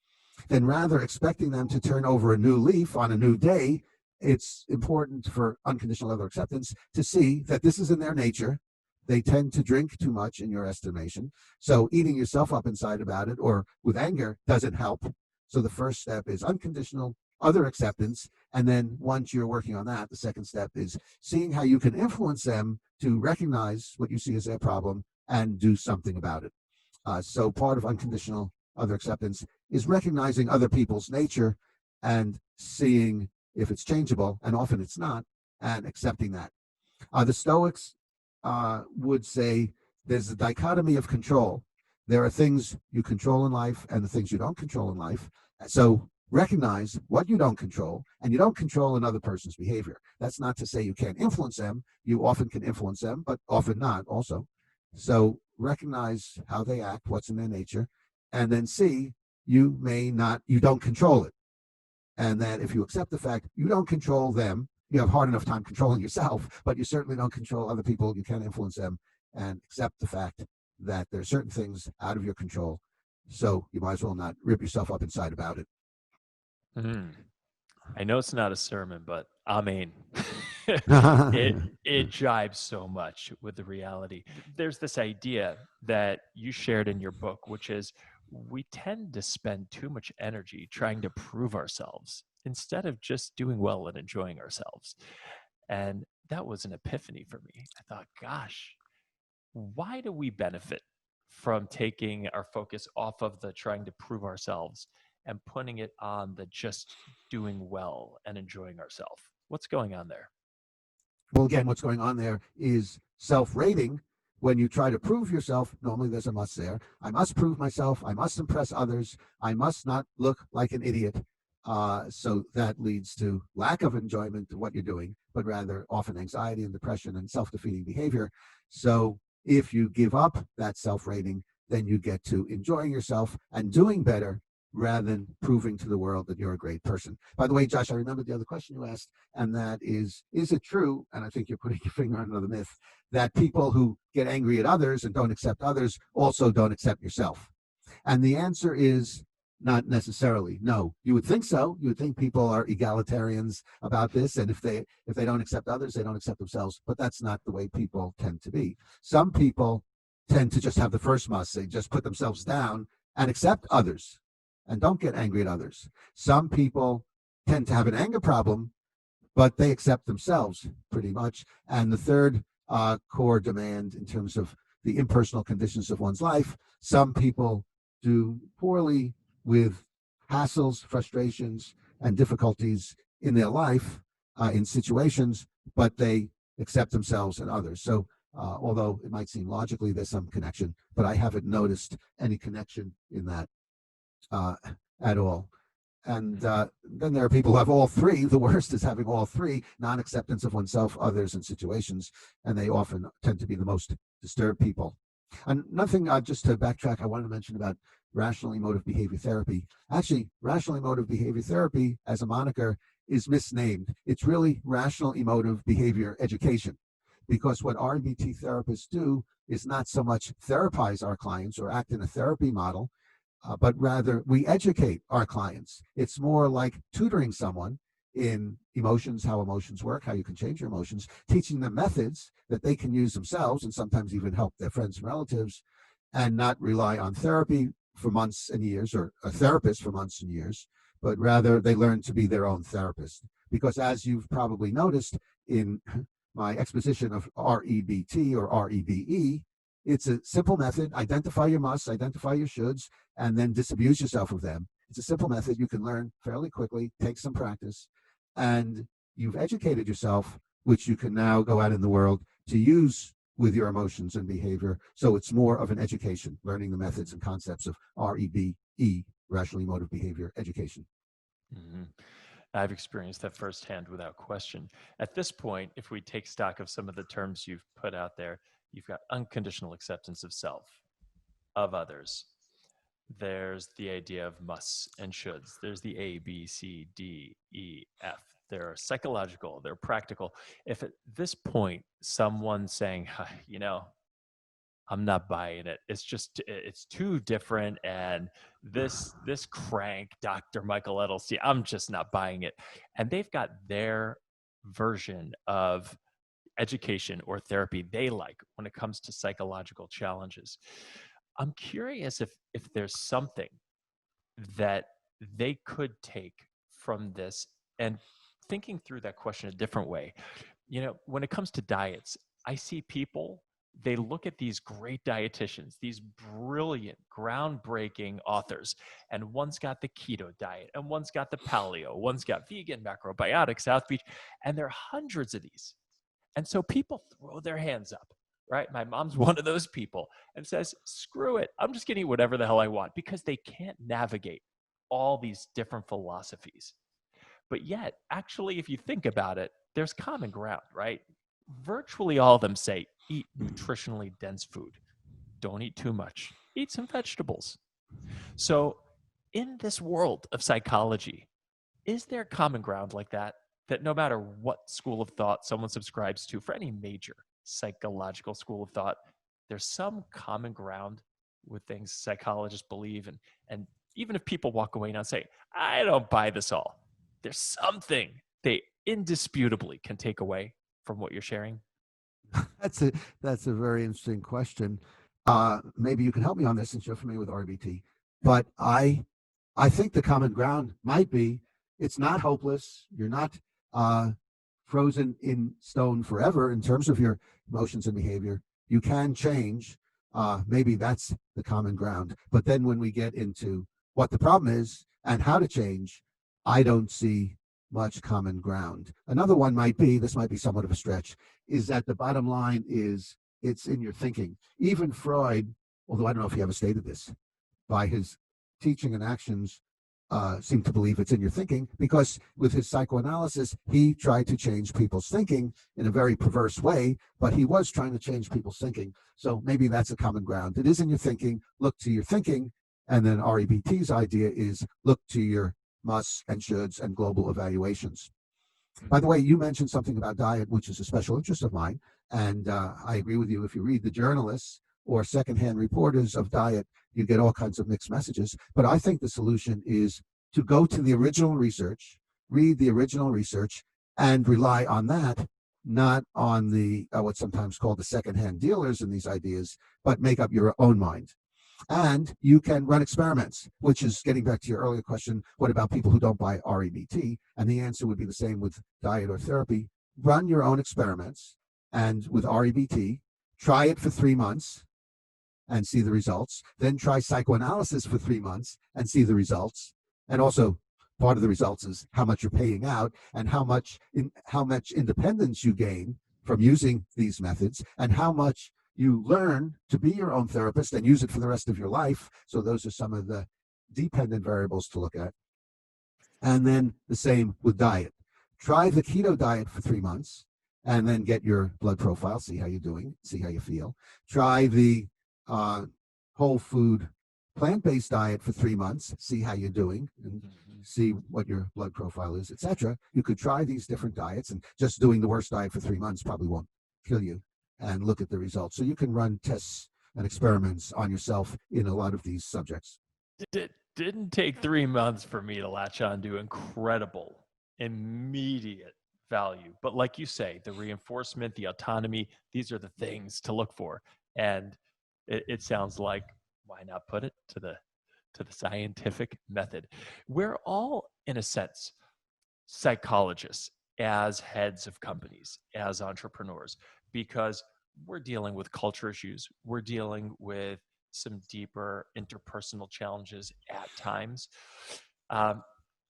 then rather expecting them to turn over a new leaf on a new day, it's important for unconditional other acceptance to see that this is in their nature. They tend to drink too much in your estimation. So eating yourself up inside about it or with anger doesn't help. So the first step is unconditional other acceptance. And then once you're working on that, the second step is seeing how you can influence them to recognize what you see as their problem and do something about it. So part of unconditional other acceptance is recognizing other people's nature and seeing if it's changeable, and often it's not, and accepting that. The Stoics would say there's a dichotomy of control. There are things you control in life and the things you don't control in life. So recognize what you don't control, and you don't control another person's behavior. That's not to say you can't influence them. You often can influence them, but often not also. So recognize how they act, what's in their nature, and then see you don't control it. And that if you accept the fact you don't control them, you have hard enough time controlling yourself, but you certainly don't control other people. You can't influence them, and accept the fact that there are certain things out of your control. So you might as well not rip yourself up inside about it. I know it's not a sermon, but I mean, it jibes so much with the reality. There's this idea that you shared in your book, which is we tend to spend too much energy trying to prove ourselves instead of just doing well and enjoying ourselves. And that was an epiphany for me. I thought, gosh, why do we benefit from taking our focus off of the trying to prove ourselves and putting it on the just doing well and enjoying ourselves? What's going on there? Well, again, what's going on there is self-rating. When you try to prove yourself, normally there's a must there. I must prove myself. I must impress others. I must not look like an idiot. So that leads to lack of enjoyment of what you're doing, but rather often anxiety and depression and self-defeating behavior. So if you give up that self-rating, then you get to enjoying yourself and doing better rather than proving to the world that you're a great person. By the way, Josh, I remember the other question you asked, and that is it true, and I think you're putting your finger on another myth, that people who get angry at others and don't accept others also don't accept yourself? And the answer is Not necessarily. No, you would think so. You would think people are egalitarians about this, and if they don't accept others, they don't accept themselves. But that's not the way people tend to be. Some people tend to just have the first must. They just put themselves down and accept others, and don't get angry at others. Some people tend to have an anger problem, but they accept themselves pretty much. And the third core demand in terms of the impersonal conditions of one's life, some people do poorly with hassles, frustrations, and difficulties in their life, in situations, but they accept themselves and others. So although it might seem logically there's some connection, but I haven't noticed any connection in that at all. And then there are people who have all three. The worst is having all three: non-acceptance of oneself, others, and situations. And they often tend to be the most disturbed people. And nothing, just to backtrack, I wanted to mention about rational emotive behavior therapy. Actually, rational emotive behavior therapy as a moniker is misnamed. It's really rational emotive behavior education, because what REBT therapists do is not so much therapize our clients or act in a therapy model, but rather we educate our clients. It's more like tutoring someone in emotions, how emotions work, how you can change your emotions, teaching them methods that they can use themselves and sometimes even help their friends and relatives, and not rely on therapy for months and years, or a therapist for months and years, but rather they learn to be their own therapist. Because as you've probably noticed in my exposition of REBT or REBE, it's a simple method. Identify your musts, identify your shoulds, and then disabuse yourself of them. It's a simple method you can learn fairly quickly, take some practice, and you've educated yourself, which you can now go out in the world to use with your emotions and behavior. So it's more of an education, learning the methods and concepts of REBE, rational emotive behavior education. Mm-hmm. I've experienced that firsthand without question. At this point, if we take stock of some of the terms you've put out there, you've got unconditional acceptance of self, of others. There's the idea of musts and shoulds. There's the A, B, C, D, E, F. They're psychological, they're practical. If at this point someone's saying, I'm not buying it. It's too different. And this crank, Dr. Michael Edelstein, I'm just not buying it. And they've got their version of education or therapy they like when it comes to psychological challenges. I'm curious if there's something that they could take from this, and thinking through that question a different way. When it comes to diets, I see people, they look at these great dietitians, these brilliant, groundbreaking authors, and one's got the keto diet, and one's got the paleo, one's got vegan, macrobiotic, South Beach, and there are hundreds of these. And so people throw their hands up, right? My mom's one of those people and says, screw it. I'm just going to eat whatever the hell I want, because they can't navigate all these different philosophies. But yet, actually, if you think about it, there's common ground, right? Virtually all of them say, eat nutritionally dense food. Don't eat too much. Eat some vegetables. So in this world of psychology, is there common ground like that no matter what school of thought someone subscribes to, for any major psychological school of thought, there's some common ground with things psychologists believe? And even if people walk away now and say, I don't buy this all, there's something they indisputably can take away from what you're sharing? That's a very interesting question. Maybe you can help me on this since you're familiar with RBT. But I think the common ground might be it's not hopeless. You're not frozen in stone forever in terms of your emotions and behavior. You can change. Maybe that's the common ground. But then when we get into what the problem is and how to change, I don't see much common ground. Another one might be, this might be somewhat of a stretch, is that the bottom line is it's in your thinking. Even Freud, although I don't know if he ever stated this, by his teaching and actions, seem to believe it's in your thinking, because with his psychoanalysis, he tried to change people's thinking in a very perverse way, but he was trying to change people's thinking. So maybe that's a common ground. It is in your thinking, look to your thinking. And then REBT's idea is look to your musts and shoulds and global evaluations. By the way, you mentioned something about diet, which is a special interest of mine. And I agree with you. If you read The Journalists or secondhand reporters of diet, you get all kinds of mixed messages. But I think the solution is to go to the original research, read the original research, and rely on that, not on the what's sometimes called the secondhand dealers in these ideas, but make up your own mind. And you can run experiments, which is getting back to your earlier question, what about people who don't buy REBT? And the answer would be the same with diet or therapy. Run your own experiments, and with REBT, try it for 3 months and see the results. Then try psychoanalysis for 3 months and see the results. And also, part of the results is how much you're paying out and how much independence you gain from using these methods, and how much you learn to be your own therapist and use it for the rest of your life. So those are some of the dependent variables to look at. And then the same with diet. Try the keto diet for 3 months and then get your blood profile, see how you're doing, see how you feel. Try the whole food plant-based diet for 3 months, see how you're doing, and see what your blood profile is, etc. You could try these different diets, and just doing the worst diet for 3 months probably won't kill you, and look at the results. So you can run tests and experiments on yourself in a lot of these subjects. It didn't take 3 months for me to latch on to incredible, immediate value. But like you say, the reinforcement, the autonomy, these are the things to look for. And it sounds like, why not put it to the scientific method? We're all, in a sense, psychologists as heads of companies, as entrepreneurs, because we're dealing with culture issues. We're dealing with some deeper interpersonal challenges at times.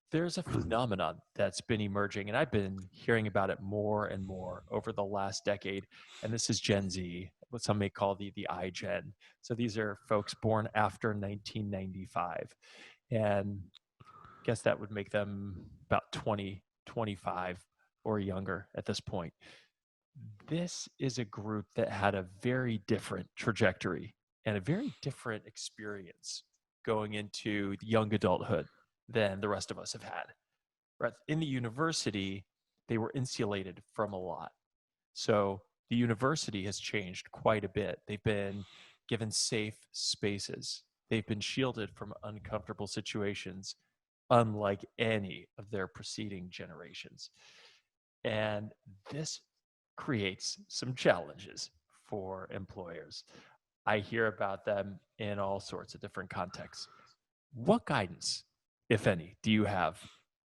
There's a phenomenon that's been emerging, and I've been hearing about it more and more over the last decade. And this is Gen Z, what some may call the iGen. So these are folks born after 1995. And I guess that would make them about 20, 25 or younger at this point. This is a group that had a very different trajectory and a very different experience going into young adulthood than the rest of us have had. Right? In the university, they were insulated from a lot. So the university has changed quite a bit. They've been given safe spaces. They've been shielded from uncomfortable situations, unlike any of their preceding generations. And this creates some challenges for employers. I hear about them in all sorts of different contexts. What guidance, if any, do you have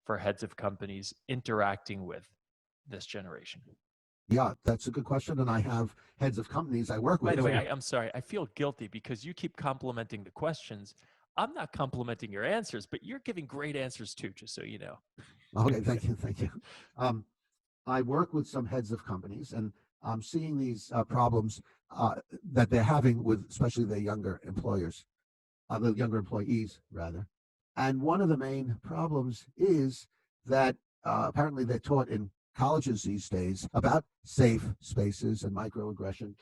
for heads of companies interacting with this generation? Yeah, that's a good question. And I have heads of companies I work with. By the way, I'm sorry. I feel guilty because you keep complimenting the questions. I'm not complimenting your answers, but you're giving great answers too, just so you know. Okay, thank you. I work with some heads of companies, and I'm seeing these problems that they're having with especially their younger employers, the younger employees, rather. And one of the main problems is that apparently they're taught in colleges these days about safe spaces and microaggression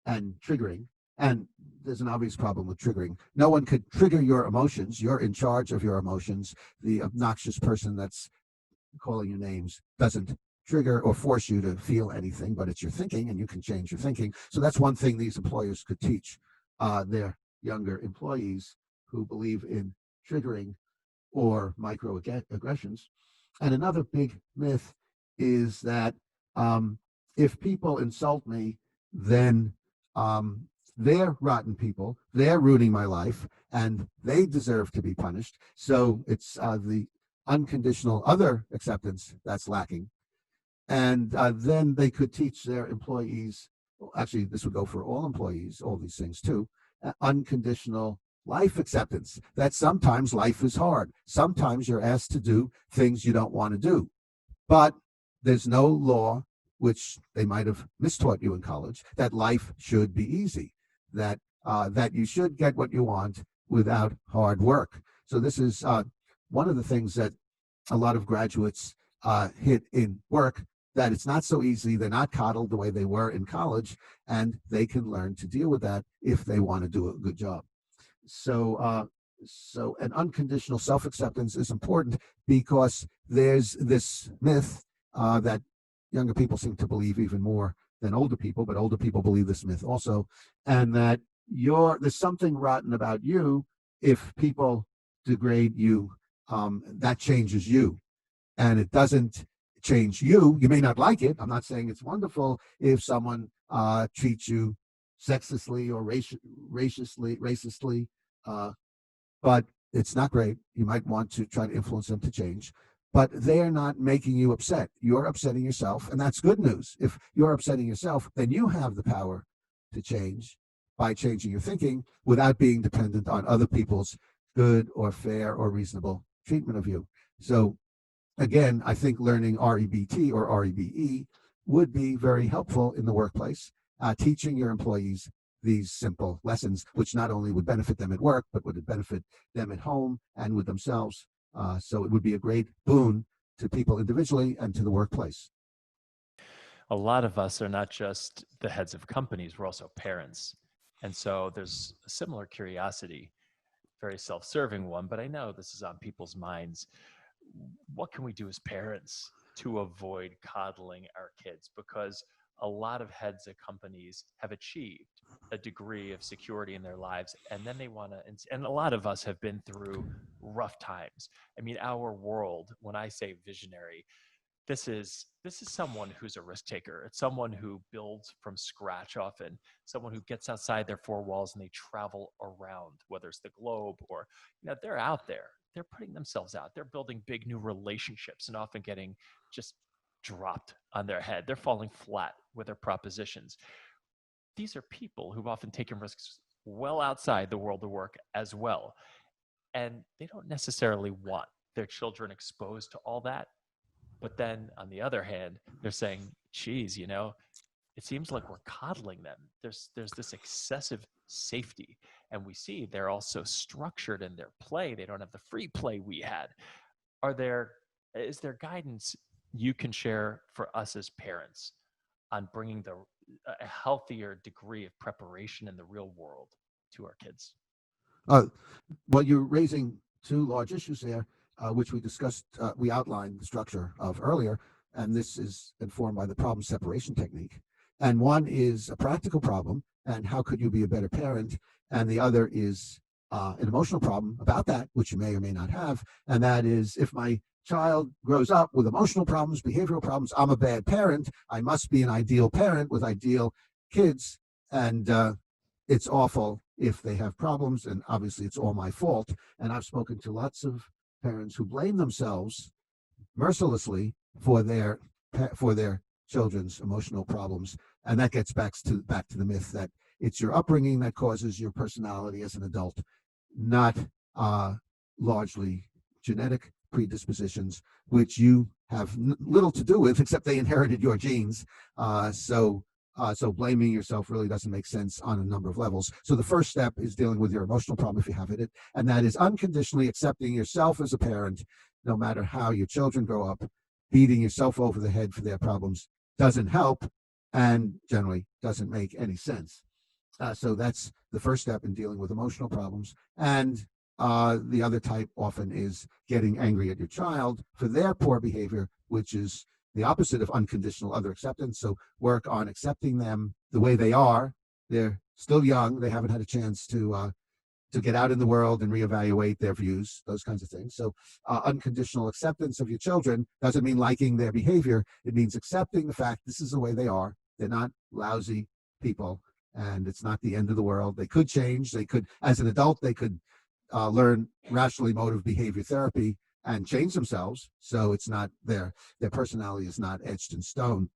and triggering. And there's an obvious problem with triggering. No one could trigger your emotions. You're in charge of your emotions. The obnoxious person that's calling you names doesn't trigger or force you to feel anything, but it's your thinking, and you can change your thinking. So that's one thing these employers could teach their younger employees who believe in triggering or microaggressions. And another big myth is that if people insult me, then they're rotten people, they're ruining my life, and they deserve to be punished. So it's the unconditional other acceptance that's lacking. And then they could teach their employees, actually this would go for all employees, all these things too, unconditional life acceptance, that sometimes life is hard. Sometimes you're asked to do things you don't want to do. But there's no law, which they might have mistaught you in college, that life should be easy, that you should get what you want without hard work. So this is one of the things that a lot of graduates hit in work, that it's not so easy. They're not coddled the way they were in college, and they can learn to deal with that if they want to do a good job. So an unconditional self-acceptance is important because there's this myth that younger people seem to believe even more than older people, but older people believe this myth also, and that there's something rotten about you. If people degrade you, that changes you, and it doesn't change you. You may not like it. I'm not saying it's wonderful if someone treats you sexistly or racistly, but it's not great. You might want to try to influence them to change, but they are not making you upset. You're upsetting yourself, and that's good news. If you're upsetting yourself, then you have the power to change by changing your thinking without being dependent on other people's good or fair or reasonable treatment of you. So again, I think learning REBT or REBE would be very helpful in the workplace, teaching your employees these simple lessons, which not only would benefit them at work, but would benefit them at home and with themselves. So it would be a great boon to people individually and to the workplace. A lot of us are not just the heads of companies, we're also parents. And so there's a similar curiosity, very self-serving one, but I know this is on people's minds. What can we do as parents to avoid coddling our kids? Because a lot of heads of companies have achieved a degree of security in their lives, and then they want to, and a lot of us have been through rough times. I mean, our world, when I say visionary, this is someone who's a risk taker. It's someone who builds from scratch often, someone who gets outside their four walls and they travel around, whether it's the globe or, they're out there. They're putting themselves out. They're building big new relationships and often getting just dropped on their head. They're falling flat with their propositions. These are people who've often taken risks well outside the world of work as well. And they don't necessarily want their children exposed to all that. But then on the other hand, they're saying, geez, it seems like we're coddling them. There's this excessive safety. And we see they're also structured in their play. They don't have the free play we had. Is there guidance you can share for us as parents on bringing a healthier degree of preparation in the real world to our kids? Well, you're raising two large issues there, which we discussed, we outlined the structure of earlier, and this is informed by the problem separation technique. And one is a practical problem, and how could you be a better parent? And the other is an emotional problem about that, which you may or may not have, and that is, if my child grows up with emotional problems, behavioral problems, I'm a bad parent. I must be an ideal parent with ideal kids, and it's awful if they have problems, and obviously it's all my fault. And I've spoken to lots of parents who blame themselves mercilessly for their children's emotional problems, and that gets back to the myth that it's your upbringing that causes your personality as an adult, not largely genetic predispositions, which you have little to do with, except they inherited your genes. So blaming yourself really doesn't make sense on a number of levels. So the first step is dealing with your emotional problem, if you have it, and that is unconditionally accepting yourself as a parent, no matter how your children grow up. Beating yourself over the head for their problems doesn't help and generally doesn't make any sense. So that's the first step in dealing with emotional problems. And the other type often is getting angry at your child for their poor behavior, which is the opposite of unconditional other acceptance. So work on accepting them the way they are. They're still young. They haven't had a chance to get out in the world and reevaluate their views, those kinds of things. So unconditional acceptance of your children doesn't mean liking their behavior. It means accepting the fact this is the way they are. They're not lousy people, and it's not the end of the world. They could change. They could, as an adult, they could learn rationally motive behavior therapy and change themselves. So it's not their personality is not etched in stone.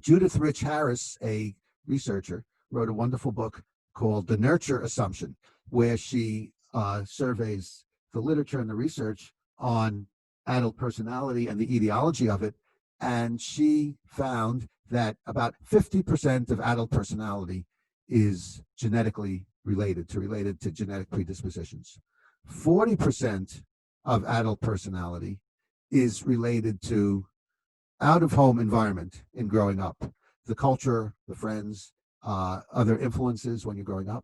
Judith Rich Harris, a researcher, wrote a wonderful book called The Nurture Assumption, where she surveys the literature and the research on adult personality and the etiology of it. And she found that about 50% of adult personality is genetically related to genetic predispositions. 40% of adult personality is related to out-of-home environment in growing up, the culture, the friends, other influences when you're growing up.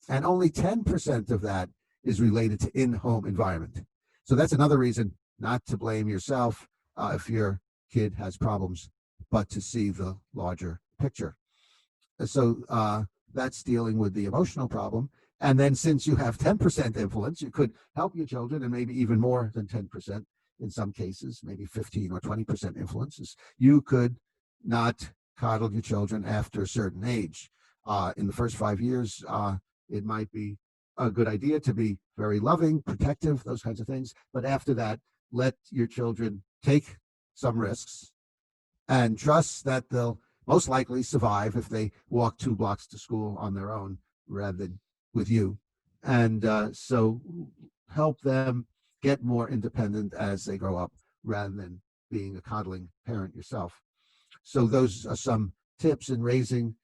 And only 10% of that is related to in-home environment. So that's another reason not to blame yourself if your kid has problems, but to see the larger picture. So that's dealing with the emotional problem. And then since you have 10% influence, you could help your children, and maybe even more than 10% in some cases, maybe 15 or 20% influences. You could not coddle your children after a certain age. In the first 5 years, it might be a good idea to be very loving, protective, those kinds of things. But after that, let your children take some risks and trust that they'll most likely survive if they walk 2 blocks to school on their own rather than with you. And so help them get more independent as they grow up rather than being a coddling parent yourself. So those are some tips in raising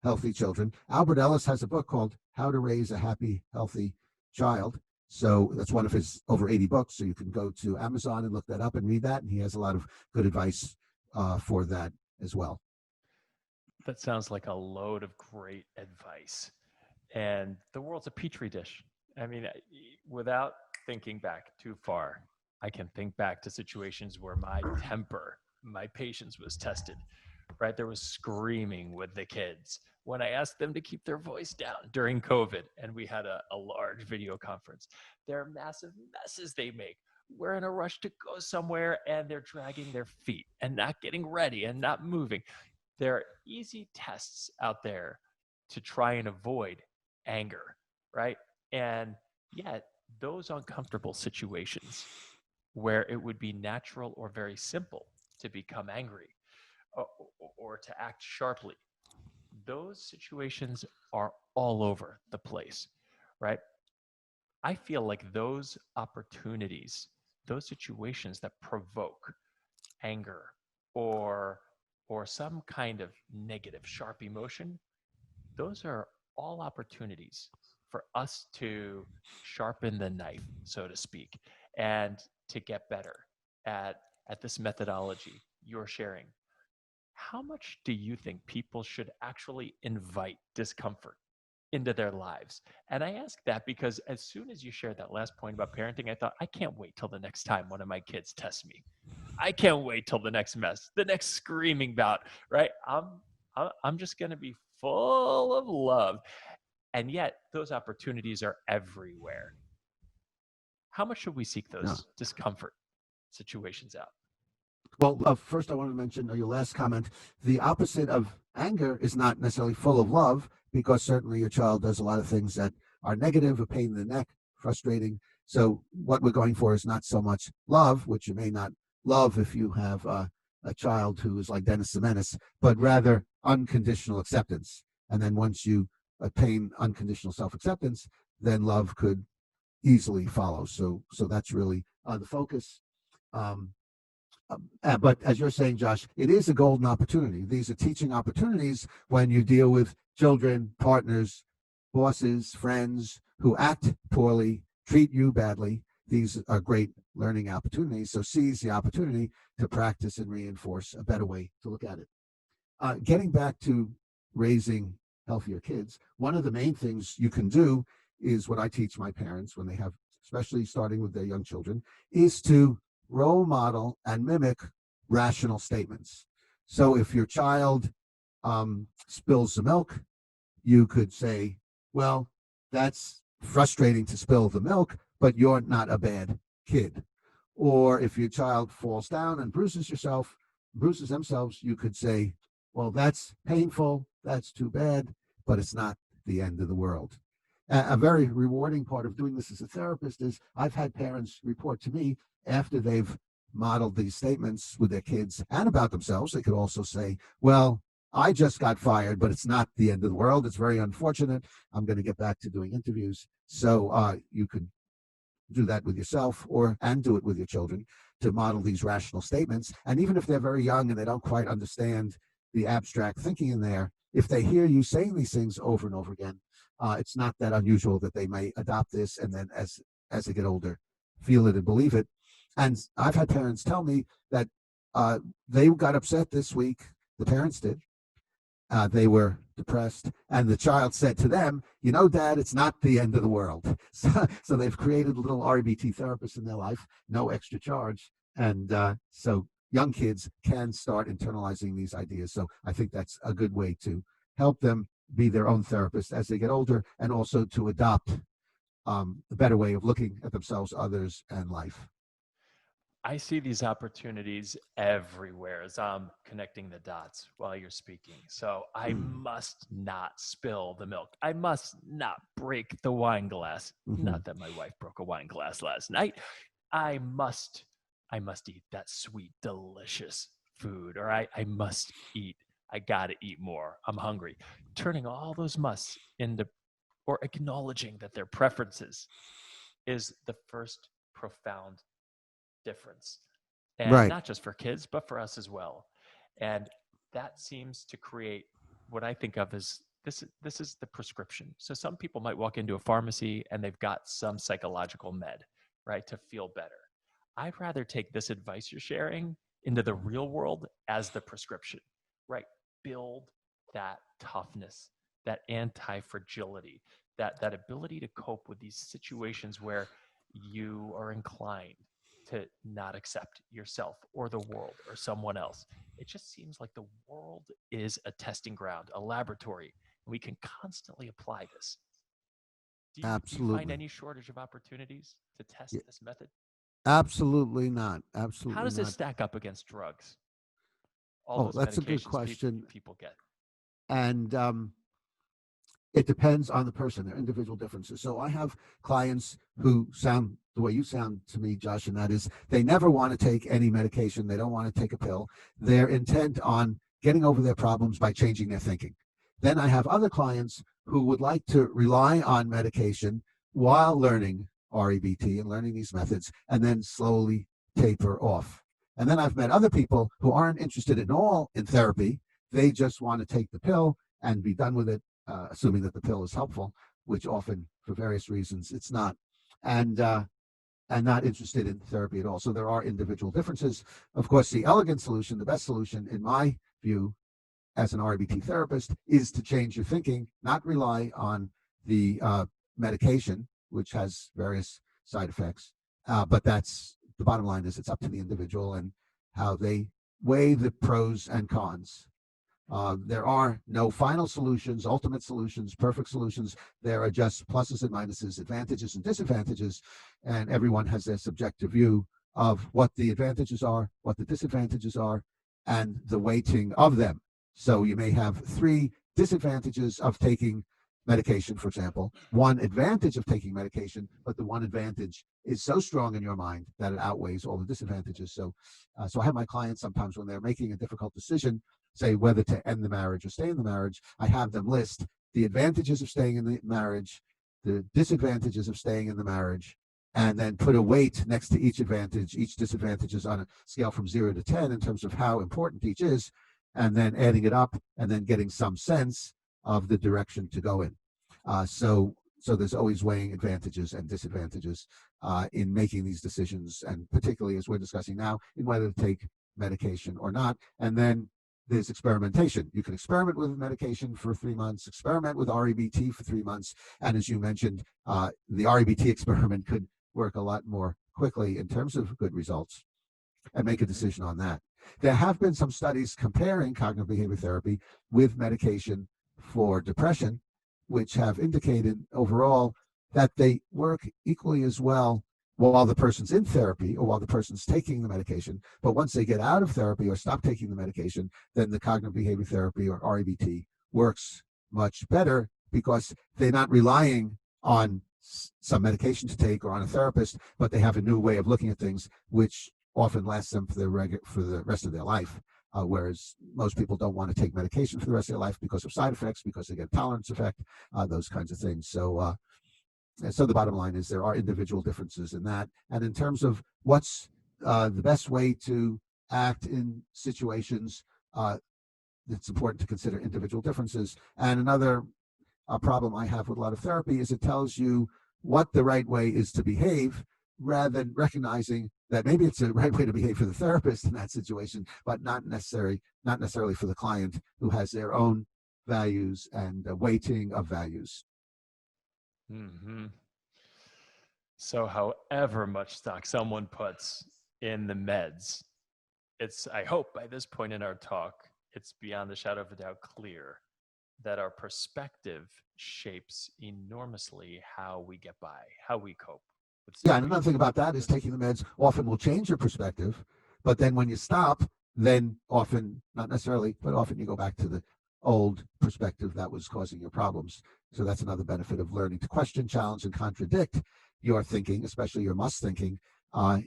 healthy children. Albert Ellis has a book called How to Raise a Happy, Healthy Child. So that's one of his over 80 books. So you can go to Amazon and look that up and read that. And he has a lot of good advice for that as well. That sounds like a load of great advice. And the world's a petri dish. I mean, without thinking back too far, I can think back to situations where my temper, my patience was tested, right? There was screaming with the kids when I asked them to keep their voice down during COVID, and we had a large video conference. There are massive messes they make. We're in a rush to go somewhere, and they're dragging their feet and not getting ready and not moving. There are easy tests out there to try and avoid anger, right? And yet, those uncomfortable situations where it would be natural or very simple to become angry or to act sharply, those situations are all over the place, right? I feel like those opportunities, those situations that provoke anger or some kind of negative, sharp emotion, those are all opportunities for us to sharpen the knife, so to speak, and to get better at this methodology you're sharing. How much do you think people should actually invite discomfort into their lives? And I ask that because as soon as you shared that last point about parenting, I thought, I can't wait till the next time one of my kids tests me. I can't wait till the next mess, the next screaming bout, right? I'm just going to be full of love. And yet those opportunities are everywhere. How much should we seek those discomfort situations out? Well, first I want to mention your last comment. The opposite of anger is not necessarily full of love, because certainly your child does a lot of things that are negative, a pain in the neck, frustrating. So what we're going for is not so much love, which you may not love if you have a child who is like Dennis the Menace, but rather unconditional acceptance. And then once you attain unconditional self-acceptance, then love could easily follow. So that's really the focus. But as you're saying, Josh, it is a golden opportunity. These are teaching opportunities when you deal with children, partners, bosses, friends who act poorly, treat you badly. These are great learning opportunities. So seize the opportunity to practice and reinforce a better way to look at it. Getting back to raising healthier kids, one of the main things you can do is what I teach my parents when they have, especially starting with their young children, is to role model and mimic rational statements. So if your child spills the milk, you could say, well, that's frustrating to spill the milk, but you're not a bad kid. Or if your child falls down and bruises themselves, you could say, well, that's painful, that's too bad, but it's not the end of the world. A very rewarding part of doing this as a therapist is I've had parents report to me after they've modeled these statements with their kids and about themselves. They could also say, well, I just got fired, but it's not the end of the world. It's very unfortunate. I'm going to get back to doing interviews. So you could do that with yourself and do it with your children to model these rational statements. And even if they're very young and they don't quite understand the abstract thinking in there, if they hear you saying these things over and over again, it's not that unusual that they may adopt this and then as they get older, feel it and believe it. And I've had parents tell me that they got upset this week, the parents did. They were depressed, and the child said to them, you know, Dad, it's not the end of the world. So they've created a little RBT therapist in their life, no extra charge. And so young kids can start internalizing these ideas. So I think that's a good way to help them be their own therapist as they get older, and also to adopt a better way of looking at themselves, others, and life. I see these opportunities everywhere as I'm connecting the dots while you're speaking. So I must not spill the milk. I must not break the wine glass. Not that my wife broke a wine glass last night. I must eat that sweet, delicious food, or I must eat. I gotta eat more. I'm hungry. Turning all those musts into, or acknowledging that they're preferences, is the first profound difference. And Right. not just for kids, but for us as well. And that seems to create what I think of as this is the prescription. So some people might walk into a pharmacy and they've got some psychological med, right, to feel better. I'd rather take this advice you're sharing into the real world as the prescription, right? Build that toughness, that anti-fragility, that ability to cope with these situations where you are inclined to not accept yourself or the world or someone else. It just seems like the world is a testing ground, a laboratory, and we can constantly apply this. Do you find Absolutely. any shortage of opportunities to test Yeah, this method? absolutely not. How Absolutely does this not. stack up against drugs? All Oh, those that's a good medications question. people get. And it depends on the person, their individual differences. So I have clients who sound the way you sound to me, Josh, and that is they never want to take any medication. They don't want to take a pill. They're intent on getting over their problems by changing their thinking. Then I have other clients who would like to rely on medication while learning REBT and learning these methods, and then slowly taper off. And then I've met other people who aren't interested at all in therapy. They just want to take the pill and be done with it, assuming that the pill is helpful, which often, for various reasons, it's not, and not interested in therapy at all. So there are individual differences. Of course, the elegant solution, the best solution, in my view, as an REBT therapist, is to change your thinking, not rely on the medication, which has various side effects. But that's the bottom line is it's up to the individual and how they weigh the pros and cons. There are no final solutions, ultimate solutions, perfect solutions. There are just pluses and minuses, advantages and disadvantages, and everyone has their subjective view of what the advantages are, what the disadvantages are, and the weighting of them. So you may have 3 disadvantages of taking medication, for example, 1 advantage of taking medication, but the 1 advantage is so strong in your mind that it outweighs all the disadvantages. So I have my clients sometimes when they're making a difficult decision, say whether to end the marriage or stay in the marriage, I have them list the advantages of staying in the marriage, the disadvantages of staying in the marriage, and then put a weight next to each advantage. Each disadvantage is on a scale from 0 to 10 in terms of how important each is, and then adding it up and then getting some sense of the direction to go in. So there's always weighing advantages and disadvantages in making these decisions, and particularly as we're discussing now, in whether to take medication or not. And then there's experimentation. You can experiment with medication for 3 months, experiment with REBT for 3 months, and as you mentioned, the REBT experiment could work a lot more quickly in terms of good results, and make a decision on that. There have been some studies comparing cognitive behavior therapy with medication for depression, which have indicated overall that they work equally as well while the person's in therapy or while the person's taking the medication. But once they get out of therapy or stop taking the medication, then the cognitive behavior therapy or REBT works much better because they're not relying on some medication to take or on a therapist, but they have a new way of looking at things, which often lasts them for the rest of their life. Whereas most people don't want to take medication for the rest of their life because of side effects, because they get a tolerance effect, those kinds of things. So the bottom line is there are individual differences in that. And in terms of what's the best way to act in situations, it's important to consider individual differences. And another problem I have with a lot of therapy is it tells you what the right way is to behave, rather than recognizing that maybe it's the right way to behave for the therapist in that situation, but not necessarily for the client who has their own values and weighting of values. Mm-hmm. So however much stock someone puts in the meds, it's, I hope by this point in our talk, it's beyond the shadow of a doubt clear that our perspective shapes enormously how we get by, how we cope with Yeah, and another situations. thing about that is taking the meds often will change your perspective, but then when you stop, then often, not necessarily, but often you go back to the old perspective that was causing your problems. So that's another benefit of learning to question, challenge, and contradict your thinking, especially your must thinking,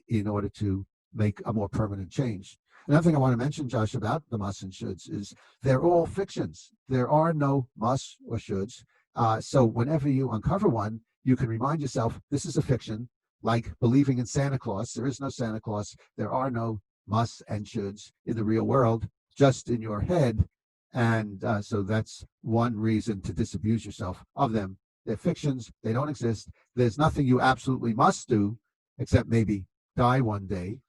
in order to make a more permanent change. Another thing I want to mention, Josh, about the musts and shoulds is they're all fictions. There are no musts or shoulds. So whenever you uncover one, you can remind yourself this is a fiction, like believing in Santa Claus. There is no Santa Claus. There are no musts and shoulds in the real world, just in your head. And so that's one reason to disabuse yourself of them. They're fictions. They don't exist. There's nothing you absolutely must do, except maybe die one day.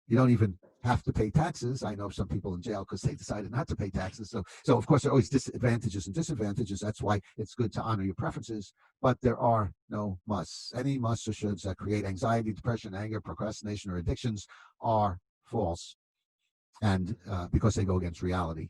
You don't even have to pay taxes. I know some people in jail because they decided not to pay taxes. So of course there are always disadvantages and disadvantages. That's why it's good to honor your preferences. But there are no musts. Any musts or shoulds that create anxiety, depression, anger, procrastination, or addictions are false, and because they go against reality.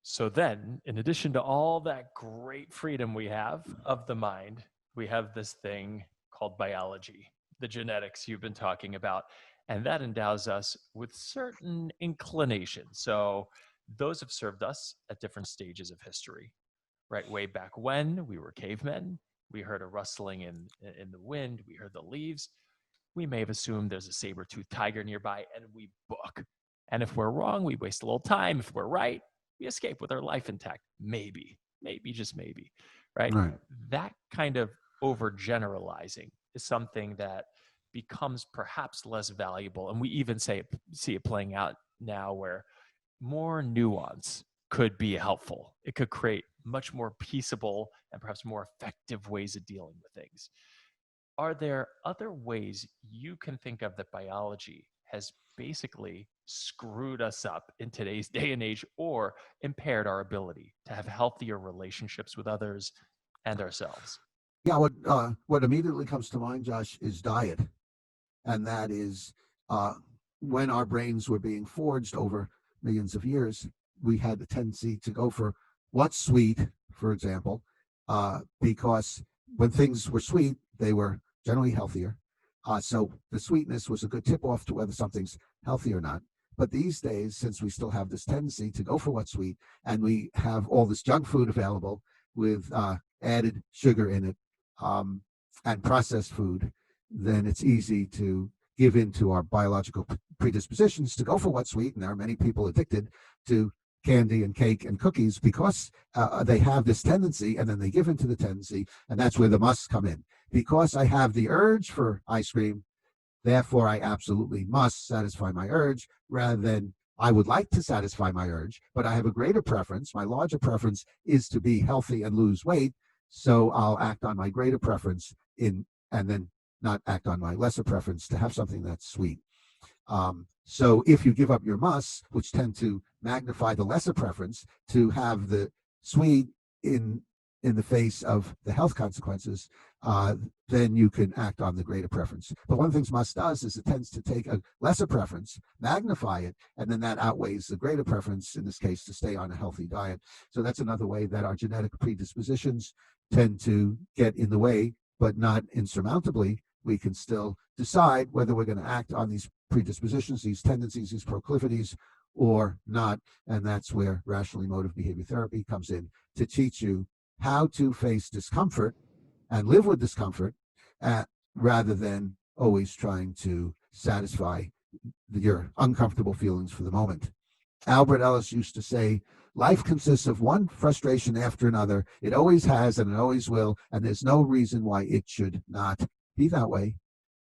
So then, in addition to all that great freedom we have of the mind, we have this thing called biology, the genetics you've been talking about, and that endows us with certain inclinations. So those have served us at different stages of history, right? Way back when we were cavemen, we heard a rustling in the wind, we heard the leaves. We may have assumed there's a saber-toothed tiger nearby, and we book. And if we're wrong, we waste a little time. If we're right, we escape with our life intact. Maybe, just maybe, right? Right. That kind of overgeneralizing is something that becomes perhaps less valuable. And we even see it playing out now where more nuance could be helpful. It could create much more peaceable and perhaps more effective ways of dealing with things. Are there other ways you can think of that biology has basically screwed us up in today's day and age or impaired our ability to have healthier relationships with others and ourselves? Yeah, what immediately comes to mind, Josh, is diet, and that is when our brains were being forged over millions of years, we had the tendency to go for what's sweet, for example, because when things were sweet, they were generally healthier. So the sweetness was a good tip off to whether something's healthy or not. But these days, since we still have this tendency to go for what's sweet, and we have all this junk food available with added sugar in it, and processed food, then it's easy to give in to our biological predispositions to go for what's sweet. And there are many people addicted to candy and cake and cookies because they have this tendency, and then they give in to the tendency, and that's where the musts come in. Because I have the urge for ice cream, therefore I absolutely must satisfy my urge, rather than I would like to satisfy my urge, but I have a greater preference. My larger preference is to be healthy and lose weight, so I'll act on my greater preference and then not act on my lesser preference to have something that's sweet. So if you give up your musts, which tend to magnify the lesser preference, to have the sweet in the face of the health consequences, then you can act on the greater preference. But one of the things must does is it tends to take a lesser preference, magnify it, and then that outweighs the greater preference, in this case, to stay on a healthy diet. So that's another way that our genetic predispositions tend to get in the way, but not insurmountably. We can still decide whether we're going to act on these predispositions, these tendencies, these proclivities, or not. And that's where rational emotive behavior therapy comes in, to teach you how to face discomfort and live with discomfort, rather than always trying to satisfy your uncomfortable feelings for the moment. Albert Ellis used to say, life consists of one frustration after another. It always has and it always will, and there's no reason why it should not be that way.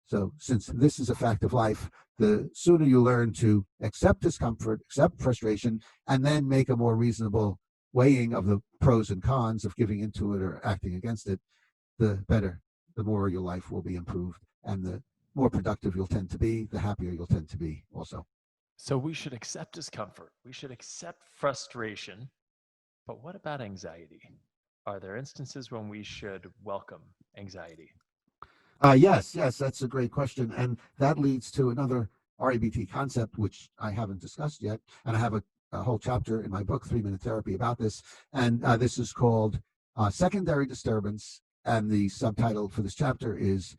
So since this is a fact of life, the sooner you learn to accept discomfort, accept frustration, and then make a more reasonable weighing of the pros and cons of giving into it or acting against it, the better, the more your life will be improved, and the more productive you'll tend to be, the happier you'll tend to be also. So we should accept discomfort. We should accept frustration. But what about anxiety? Are there instances when we should welcome anxiety? Yes, that's a great question. And that leads to another REBT concept, which I haven't discussed yet. And I have a a whole chapter in my book, 3 Minute Therapy, about this. And this is called Secondary Disturbance. And the subtitle for this chapter is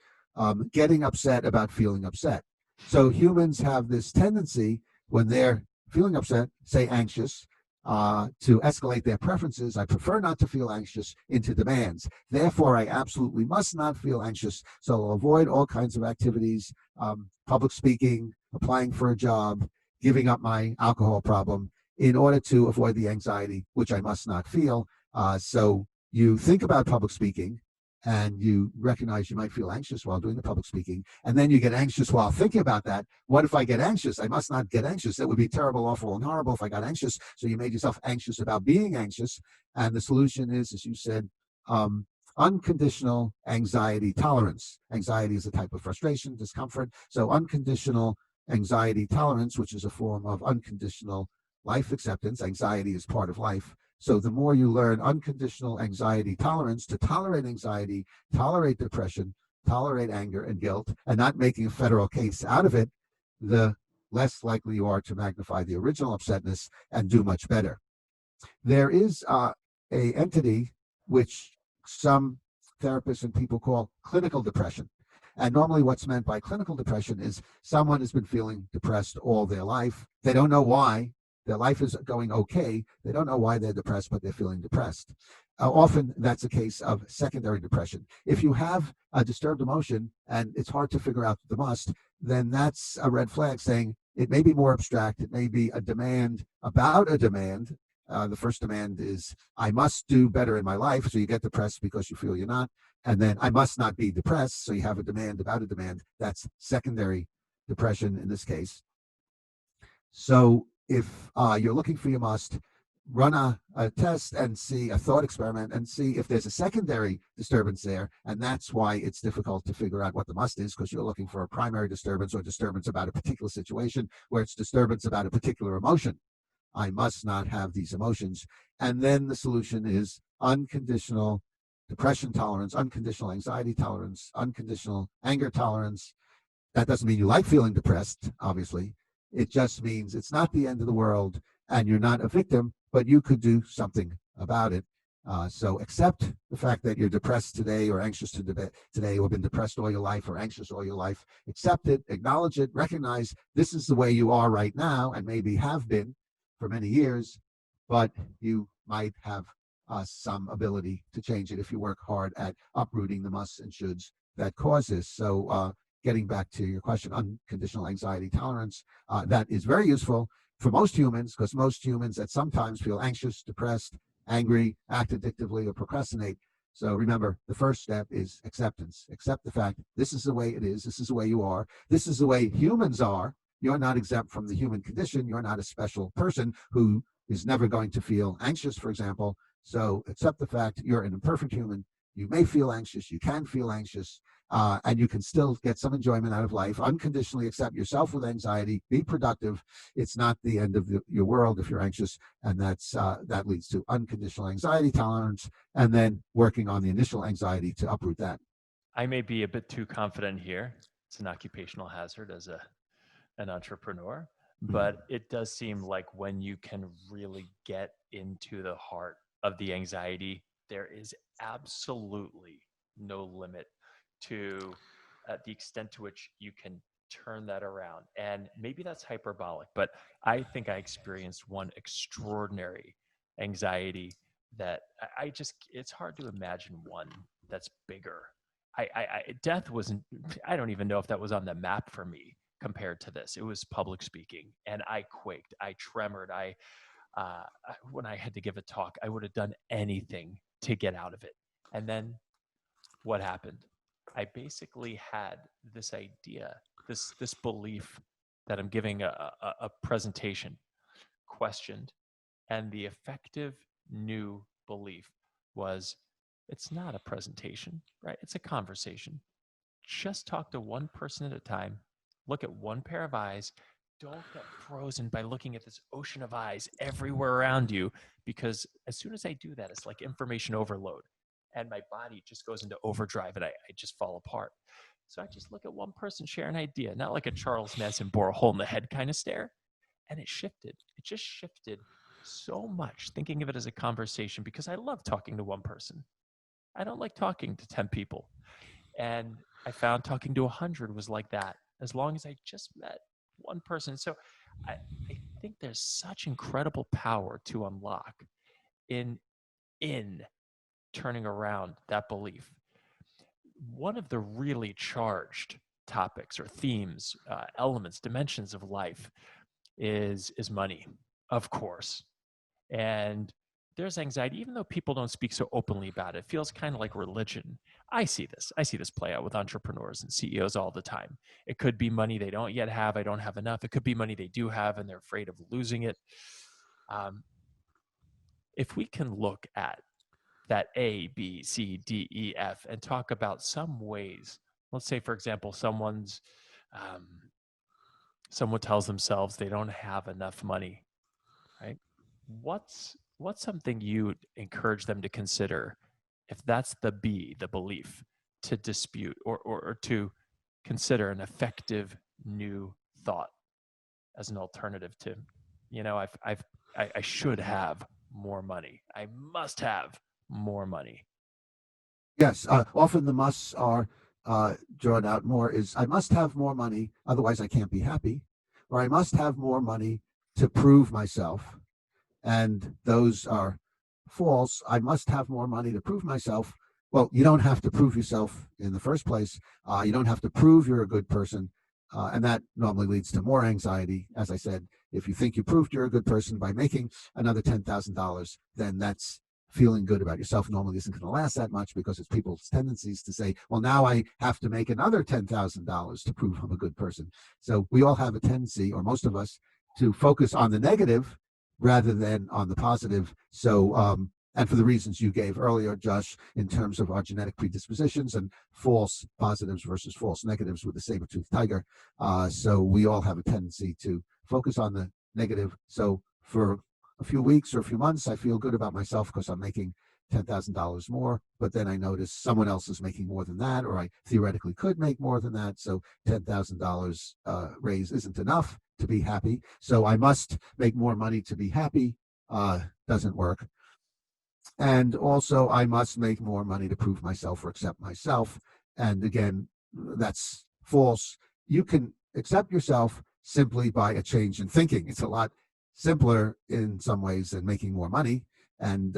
Getting Upset About Feeling Upset. So humans have this tendency when they're feeling upset, say anxious, to escalate their preferences. I prefer not to feel anxious into demands. Therefore, I absolutely must not feel anxious. So I'll avoid all kinds of activities, public speaking, applying for a job, giving up my alcohol problem in order to avoid the anxiety, which I must not feel. So you think about public speaking and you recognize you might feel anxious while doing the public speaking, and then you get anxious while thinking about that. What if I get anxious? I must not get anxious. That would be terrible, awful, and horrible if I got anxious. So you made yourself anxious about being anxious. And the solution is, as you said, unconditional anxiety tolerance. Anxiety is a type of frustration, discomfort. So unconditional anxiety tolerance, which is a form of unconditional life acceptance. Anxiety is part of life. So the more you learn unconditional anxiety tolerance, to tolerate anxiety, tolerate depression, tolerate anger and guilt, and not making a federal case out of it, the less likely you are to magnify the original upsetness and do much better. There is a entity which some therapists and people call clinical depression. And normally what's meant by clinical depression is someone has been feeling depressed all their life. They don't know why. Their life is going okay. They don't know why they're depressed, but they're feeling depressed. Often that's a case of secondary depression. If you have a disturbed emotion and it's hard to figure out the must, then that's a red flag saying it may be more abstract. It may be a demand about a demand. The first demand is, I must do better in my life. So you get depressed because you feel you're not. And then I must not be depressed. So you have a demand about a demand. That's secondary depression in this case. So if you're looking for your must, run a test and see a thought experiment and see if there's a secondary disturbance there. And that's why it's difficult to figure out what the must is, because you're looking for a primary disturbance or disturbance about a particular situation where it's disturbance about a particular emotion. I must not have these emotions. And then the solution is unconditional depression tolerance, unconditional anxiety tolerance, unconditional anger tolerance. That doesn't mean you like feeling depressed, obviously. It just means it's not the end of the world and you're not a victim, but you could do something about it. So accept the fact that you're depressed today or anxious today or been depressed all your life or anxious all your life. Accept it, acknowledge it, recognize this is the way you are right now and maybe have been for many years, but you might have some ability to change it if you work hard at uprooting the musts and shoulds that cause this. So getting back to your question, unconditional anxiety tolerance, that is very useful for most humans, because most humans at some times feel anxious, depressed, angry, act addictively, or procrastinate. So remember, the first step is acceptance. Accept the fact this is the way it is. This is the way you are. This is the way humans are. You're not exempt from the human condition. You're not a special person who is never going to feel anxious, for example. So accept the fact you're an imperfect human. You may feel anxious. You can feel anxious. And you can still get some enjoyment out of life. Unconditionally accept yourself with anxiety. Be productive. It's not the end of your world if you're anxious, and that leads to unconditional anxiety tolerance, and then working on the initial anxiety to uproot that. I may be a bit too confident here. It's an occupational hazard as an entrepreneur, but it does seem like when you can really get into the heart of the anxiety, there is absolutely no limit to the extent to which you can turn that around. And maybe that's hyperbolic, but I think I experienced one extraordinary anxiety that I just, it's hard to imagine one that's bigger. Death wasn't, I don't even know if that was on the map for me compared to this. It was public speaking, and I quaked, I tremored. When I had to give a talk, I would have done anything to get out of it. And then what happened? I basically had this idea, this belief that I'm giving a presentation questioned, and the effective new belief was, it's not a presentation, right? It's a conversation. Just talk to one person at a time. Look at one pair of eyes. Don't get frozen by looking at this ocean of eyes everywhere around you, because as soon as I do that, it's like information overload. And my body just goes into overdrive and I just fall apart. So I just look at one person, share an idea, not like a Charles Manson bore a hole in the head kind of stare. And it shifted. It just shifted so much, thinking of it as a conversation, because I love talking to one person. I don't like talking to 10 people. And I found talking to 100 was like that, as long as I just met one person. So I think there's such incredible power to unlock in turning around that belief. One of the really charged topics or themes, elements, dimensions of life is money, of course. And there's anxiety, even though people don't speak so openly about it. It feels kind of like religion. I see this play out with entrepreneurs and CEOs all the time. It could be money they don't yet have. I don't have enough. It could be money they do have and they're afraid of losing it. If we can look at that A, B, C, D, E, F, and talk about some ways. Let's say, for example, someone tells themselves they don't have enough money, right? What's something you encourage them to consider if that's the B, the belief, to dispute or to consider an effective new thought as an alternative to, I should have more money. I must have more money. Yes, often the musts are drawn out more is I must have more money, otherwise I can't be happy, or I must have more money to prove myself. And those are false. I must have more money to prove myself. Well, you don't have to prove yourself in the first place. You don't have to prove you're a good person. And that normally leads to more anxiety. As I said, if you think you proved you're a good person by making another $10,000, then that's feeling good about yourself normally isn't going to last that much, because it's people's tendencies to say, well, now I have to make another $10,000 to prove I'm a good person. So we all have a tendency, or most of us, to focus on the negative rather than on the positive. So, and for the reasons you gave earlier, Josh, in terms of our genetic predispositions and false positives versus false negatives with the saber-toothed tiger. So we all have a tendency to focus on the negative. So for a few weeks or a few months, I feel good about myself because I'm making $10,000 more, but then I notice someone else is making more than that, or I theoretically could make more than that. So $10,000 raise isn't enough to be happy. So I must make more money to be happy. Doesn't work. And also I must make more money to prove myself or accept myself. And again, that's false. You can accept yourself simply by a change in thinking. It's a lot simpler in some ways than making more money. And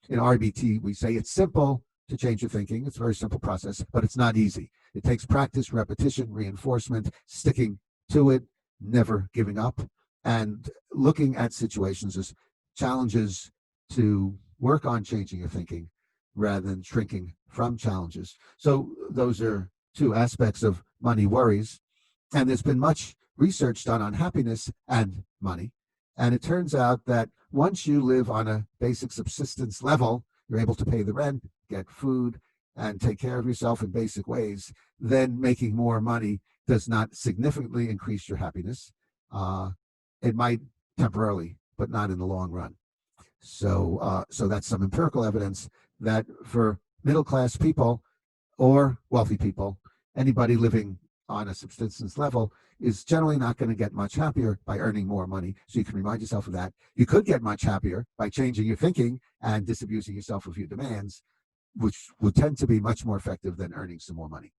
in RBT, we say it's simple to change your thinking. It's a very simple process, but it's not easy. It takes practice, repetition, reinforcement, sticking to it, never giving up, and looking at situations as challenges to work on changing your thinking rather than shrinking from challenges. So those are two aspects of money worries. And there's been much research done on happiness and money. And it turns out that once you live on a basic subsistence level, you're able to pay the rent, get food, and take care of yourself in basic ways, then making more money does not significantly increase your happiness. It might temporarily, but not in the long run. So that's some empirical evidence that for middle-class people or wealthy people, anybody living on a subsistence level is generally not going to get much happier by earning more money. So you can remind yourself of that. You could get much happier by changing your thinking and disabusing yourself of your demands, which would tend to be much more effective than earning some more money.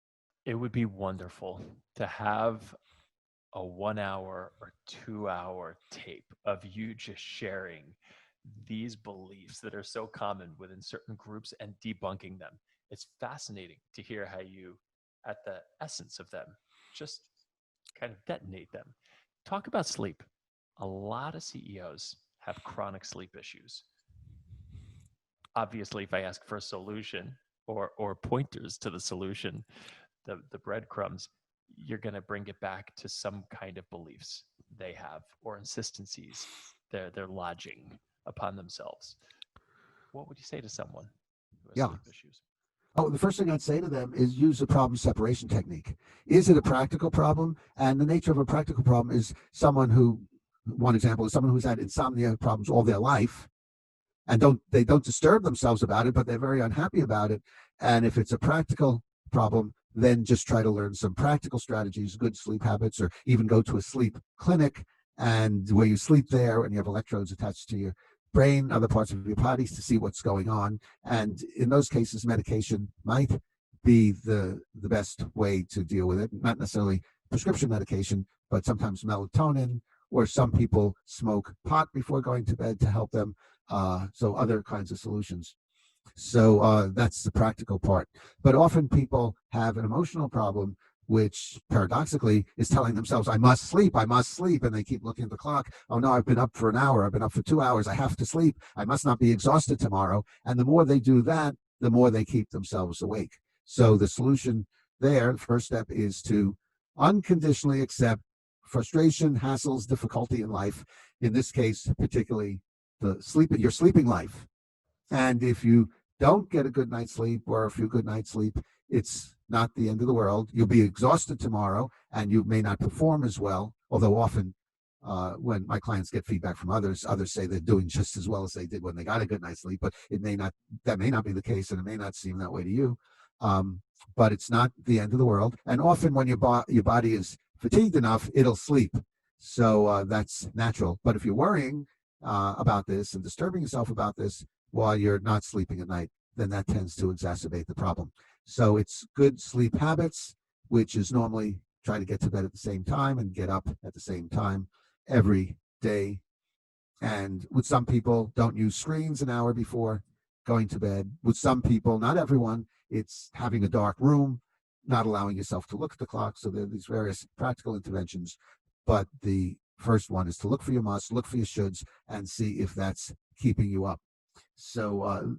It would be wonderful to have a 1 hour or 2 hour tape of you just sharing these beliefs that are so common within certain groups and debunking them. It's fascinating to hear how you, at the essence of them, just kind of detonate them. Talk about sleep. A lot of CEOs have chronic sleep issues. Obviously, if I ask for a solution or pointers to the solution, the breadcrumbs, you're going to bring it back to some kind of beliefs they have or insistencies they're lodging upon themselves. What would you say to someone who has sleep issues? Oh, the first thing I'd say to them is use a problem separation technique. Is it a practical problem? And the nature of a practical problem is one example is someone who's had insomnia problems all their life, and they don't disturb themselves about it, but they're very unhappy about it. And if it's a practical problem, then just try to learn some practical strategies, good sleep habits, or even go to a sleep clinic and where you sleep there, and you have electrodes attached to your brain, other parts of your body to see what's going on. And in those cases, medication might be the best way to deal with it. Not necessarily prescription medication, but sometimes melatonin, or some people smoke pot before going to bed to help them. So other kinds of solutions. So that's the practical part. But often people have an emotional problem, which paradoxically is telling themselves, I must sleep, and they keep looking at the clock. Oh no, I've been up for an hour, I've been up for 2 hours, I have to sleep, I must not be exhausted tomorrow. And the more they do that, the more they keep themselves awake. So the solution there, the first step, is to unconditionally accept frustration, hassles, difficulty in life, in this case, particularly your sleeping life. And if you don't get a good night's sleep or a few good nights' sleep, it's not the end of the world. You'll be exhausted tomorrow, and you may not perform as well. Although often, when my clients get feedback from others say they're doing just as well as they did when they got a good night's sleep. But that may not be the case, and it may not seem that way to you. But it's not the end of the world. And often, when your body is fatigued enough, it'll sleep. So that's natural. But if you're worrying about this and disturbing yourself about this while you're not sleeping at night, then that tends to exacerbate the problem. So it's good sleep habits, which is normally try to get to bed at the same time and get up at the same time every day. And with some people, don't use screens an hour before going to bed. With some people, not everyone, it's having a dark room, not allowing yourself to look at the clock. So there are these various practical interventions. But the first one is to look for your musts, look for your shoulds, and see if that's keeping you up. So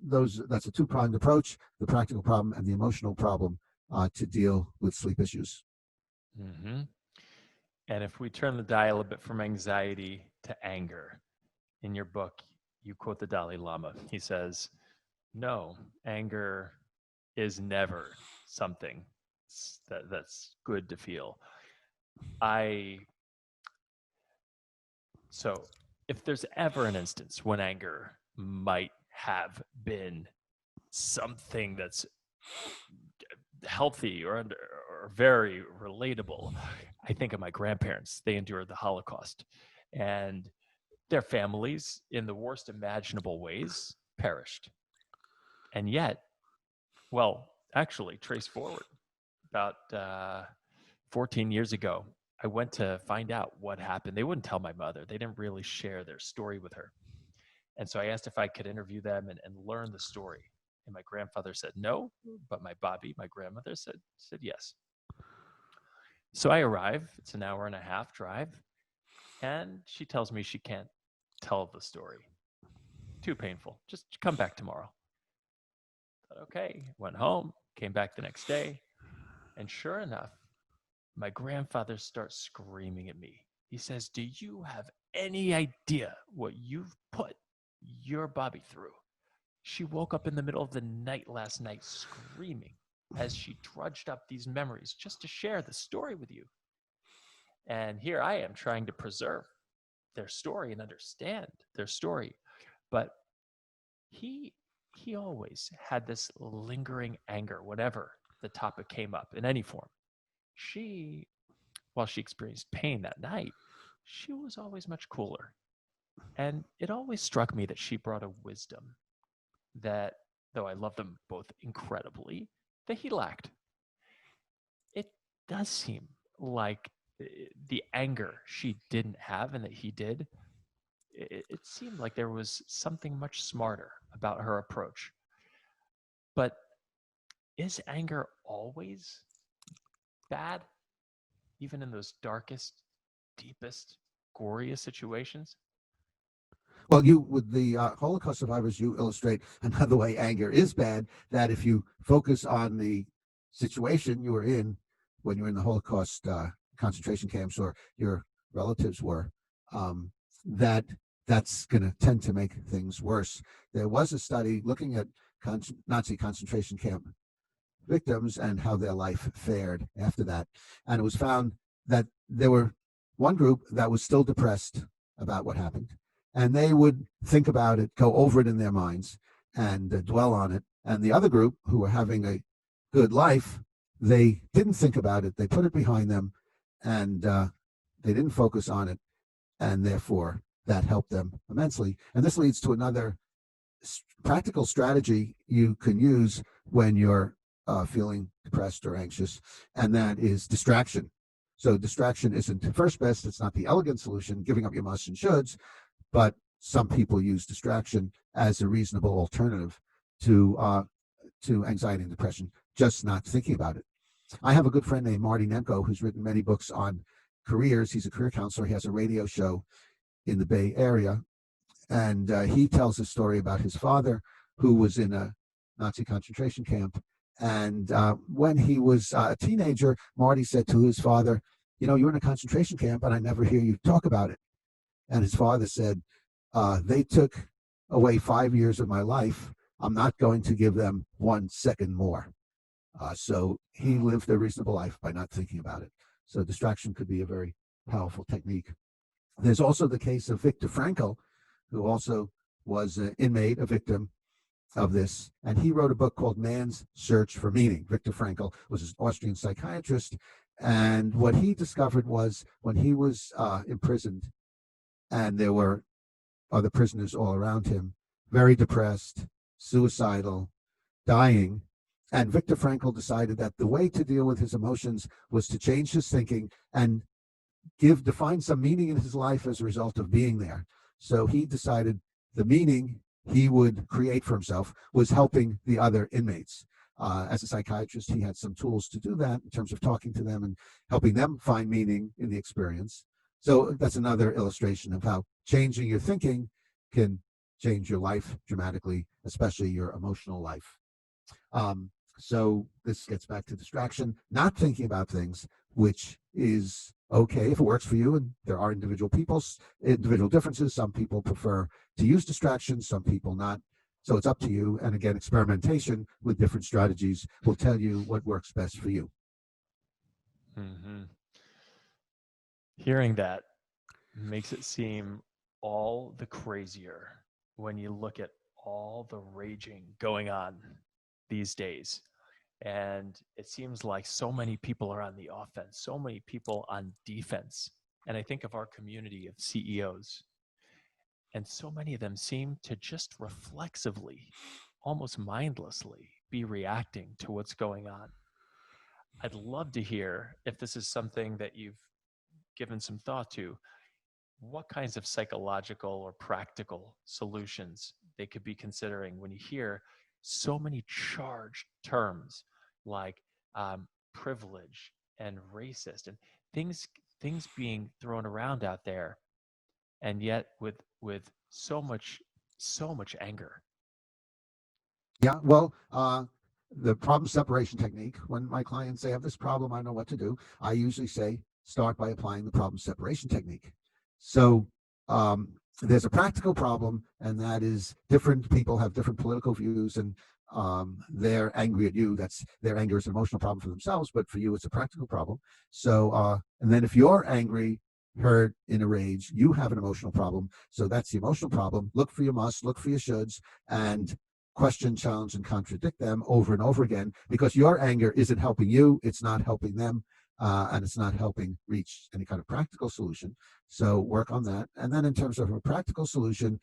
that's a two-pronged approach: the practical problem and the emotional problem to deal with sleep issues. Mm-hmm. And if we turn the dial a bit from anxiety to anger, in your book, you quote the Dalai Lama. He says, no, anger is never something that's good to feel. So if there's ever an instance when anger might have been something that's healthy or very relatable, I think of my grandparents. They endured the Holocaust, and their families, in the worst imaginable ways, perished. And yet, well, actually, trace forward about 14 years ago, I went to find out what happened. They wouldn't tell my mother. They didn't really share their story with her. And so I asked if I could interview them and learn the story. And my grandfather said no, but my grandmother, said yes. So I arrive. It's an hour and a half drive. And she tells me she can't tell the story. Too painful. Just come back tomorrow. But okay, went home, came back the next day. And sure enough, my grandfather starts screaming at me. He says, do you have any idea what you've put your Bobby through? She woke up in the middle of the night last night screaming as she trudged up these memories just to share the story with you. And here I am trying to preserve their story and understand their story. But he always had this lingering anger whenever the topic came up in any form. While she experienced pain that night, she was always much cooler. And it always struck me that she brought a wisdom that, though I love them both incredibly, that he lacked. It does seem like the anger she didn't have and that he did, it seemed like there was something much smarter about her approach. But is anger always bad, even in those darkest, deepest, goriest situations? Well, with the Holocaust survivors, you illustrate another way anger is bad, that if you focus on the situation you were in when you were in the Holocaust concentration camps or your relatives were, that's going to tend to make things worse. There was a study looking at Nazi concentration camp victims and how their life fared after that. And it was found that there were one group that was still depressed about what happened. And they would think about it, go over it in their minds, and dwell on it. And the other group, who were having a good life, they didn't think about it. They put it behind them, and they didn't focus on it. and therefore that helped them immensely. And this leads to another practical strategy you can use when you're feeling depressed or anxious, and that is distraction. So distraction isn't first best, it's not the elegant solution, giving up your musts and shoulds, but some people use distraction as a reasonable alternative to anxiety and depression, just not thinking about it. I have a good friend named Marty Nemko who's written many books on careers. He's a career counselor. He has a radio show in the Bay Area, and he tells a story about his father who was in a Nazi concentration camp. And when he was a teenager, Marty said to his father, you know, you're in a concentration camp and I never hear you talk about it. And his father said, they took away 5 years of my life. I'm not going to give them 1 second more. So he lived a reasonable life by not thinking about it. So distraction could be a very powerful technique. There's also the case of Viktor Frankl, who also was an inmate, a victim of this. And he wrote a book called Man's Search for Meaning. Viktor Frankl was an Austrian psychiatrist. And what he discovered was when he was imprisoned and there were other prisoners all around him, very depressed, suicidal, dying. And Viktor Frankl decided that the way to deal with his emotions was to change his thinking and define some meaning in his life as a result of being there. So he decided the meaning he would create for himself was helping the other inmates. As a psychiatrist, he had some tools to do that in terms of talking to them and helping them find meaning in the experience. So that's another illustration of how changing your thinking can change your life dramatically, especially your emotional life. So this gets back to distraction, not thinking about things, which is okay if it works for you. And there are individual differences. Some people prefer to use distractions, some people not. So it's up to you. And again, experimentation with different strategies will tell you what works best for you. Mm-hmm. Hearing that makes it seem all the crazier when you look at all the raging going on these days. And it seems like so many people are on the offense, so many people on defense. And I think of our community of CEOs, and so many of them seem to just reflexively, almost mindlessly, be reacting to what's going on. I'd love to hear if this is something that you've given some thought to, what kinds of psychological or practical solutions they could be considering when you hear so many charged terms like privilege and racist and things being thrown around out there, and yet with so much anger. Yeah, well, the problem separation technique, when my clients say, I have this problem, I know what to do, I usually say, start by applying the problem separation technique. So there's a practical problem, and that is different people have different political views, and they're angry at you. That's their anger is an emotional problem for themselves, but for you, it's a practical problem. So, and then if you're angry, hurt, in a rage, you have an emotional problem. So that's the emotional problem. Look for your musts, look for your shoulds, and question, challenge, and contradict them over and over again, because your anger isn't helping you, it's not helping them, and it's not helping reach any kind of practical solution. So work on that. And then in terms of a practical solution,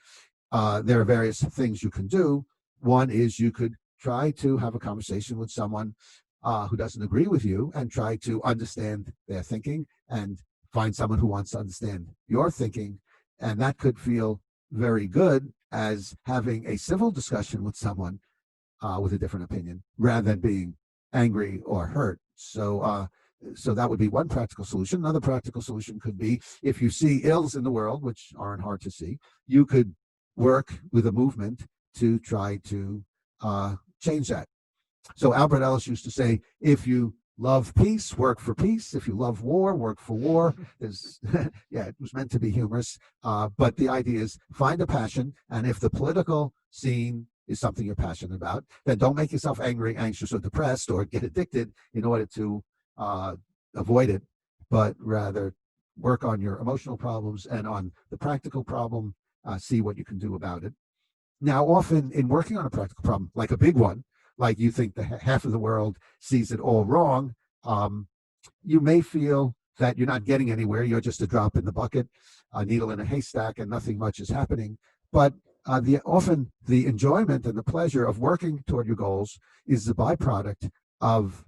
there are various things you can do. One is you could try to have a conversation with someone who doesn't agree with you and try to understand their thinking and find someone who wants to understand your thinking. And that could feel very good as having a civil discussion with someone with a different opinion rather than being angry or hurt. So that would be one practical solution. Another practical solution could be, if you see ills in the world, which aren't hard to see, you could work with a movement to try to change that. So Albert Ellis used to say, if you love peace, work for peace. If you love war, work for war. Yeah, it was meant to be humorous. But the idea is find a passion. And if the political scene is something you're passionate about, then don't make yourself angry, anxious, or depressed, or get addicted in order to avoid it, but rather work on your emotional problems and on the practical problem, see what you can do about it. Now, often in working on a practical problem, like a big one, like you think half of the world sees it all wrong, you may feel that you're not getting anywhere. You're just a drop in the bucket, a needle in a haystack, and nothing much is happening. But often the enjoyment and the pleasure of working toward your goals is the byproduct of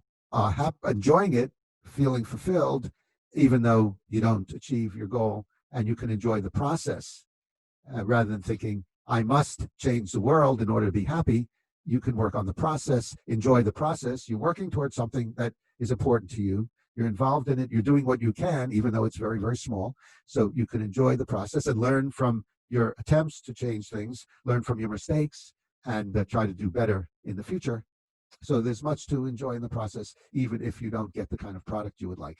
enjoying it, feeling fulfilled, even though you don't achieve your goal, and you can enjoy the process rather than thinking, I must change the world in order to be happy. You can work on the process, enjoy the process. You're working towards something that is important to you. You're involved in it. You're doing what you can, even though it's very, very small. So you can enjoy the process and learn from your attempts to change things, learn from your mistakes, and try to do better in the future. So there's much to enjoy in the process, even if you don't get the kind of product you would like.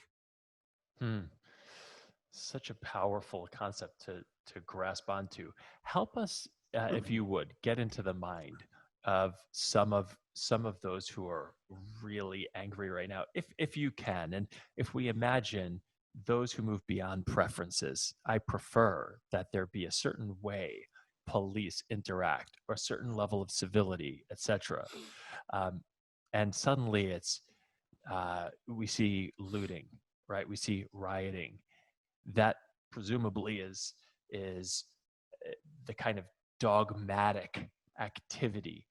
Such a powerful concept to grasp onto. Help us, if you would, get into the mind of some of those who are really angry right now, if you can. And if we imagine those who move beyond preferences, I prefer that there be a certain way police interact or a certain level of civility, etc. And suddenly it's we see looting, right? We see rioting. That presumably is the kind of dogmatic activity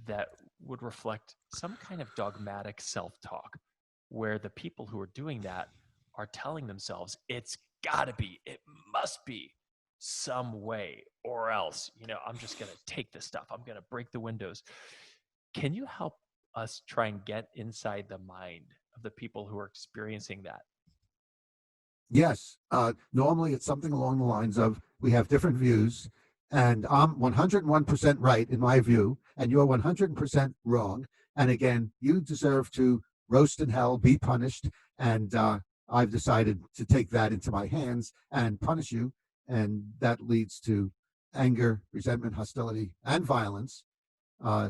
that would reflect some kind of dogmatic self-talk, where the people who are doing that are telling themselves, it's gotta be, it must be some way, or else, I'm just gonna take this stuff, I'm gonna break the windows. Can you help us try and get inside the mind of the people who are experiencing that? Yes. Normally it's something along the lines of, we have different views, and I'm 101% right in my view, and you're 100% wrong. And again, you deserve to roast in hell, be punished, and I've decided to take that into my hands and punish you. And that leads to anger, resentment, hostility, and violence.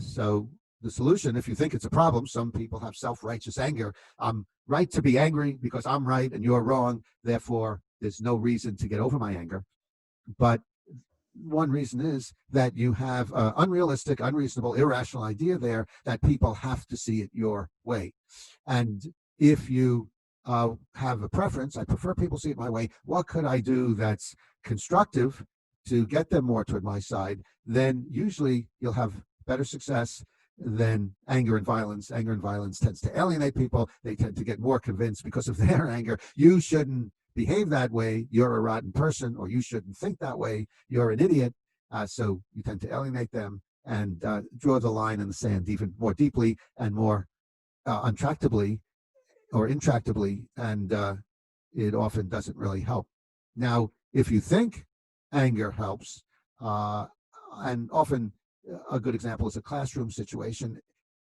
So the solution, if you think it's a problem, some people have self-righteous anger. I'm right to be angry because I'm right and you're wrong. Therefore, there's no reason to get over my anger. But one reason is that you have an unrealistic, unreasonable, irrational idea there that people have to see it your way. And if you have a preference, I prefer people see it my way, what could I do that's constructive to get them more toward my side? Then usually you'll have better success than anger and violence. Anger and violence tends to alienate people. They tend to get more convinced because of their anger. You shouldn't behave that way. You're a rotten person, or you shouldn't think that way. You're an idiot. So you tend to alienate them and draw the line in the sand even more deeply and more untractably or intractably. And it often doesn't really help. Now, if you think anger helps, and often a good example is a classroom situation.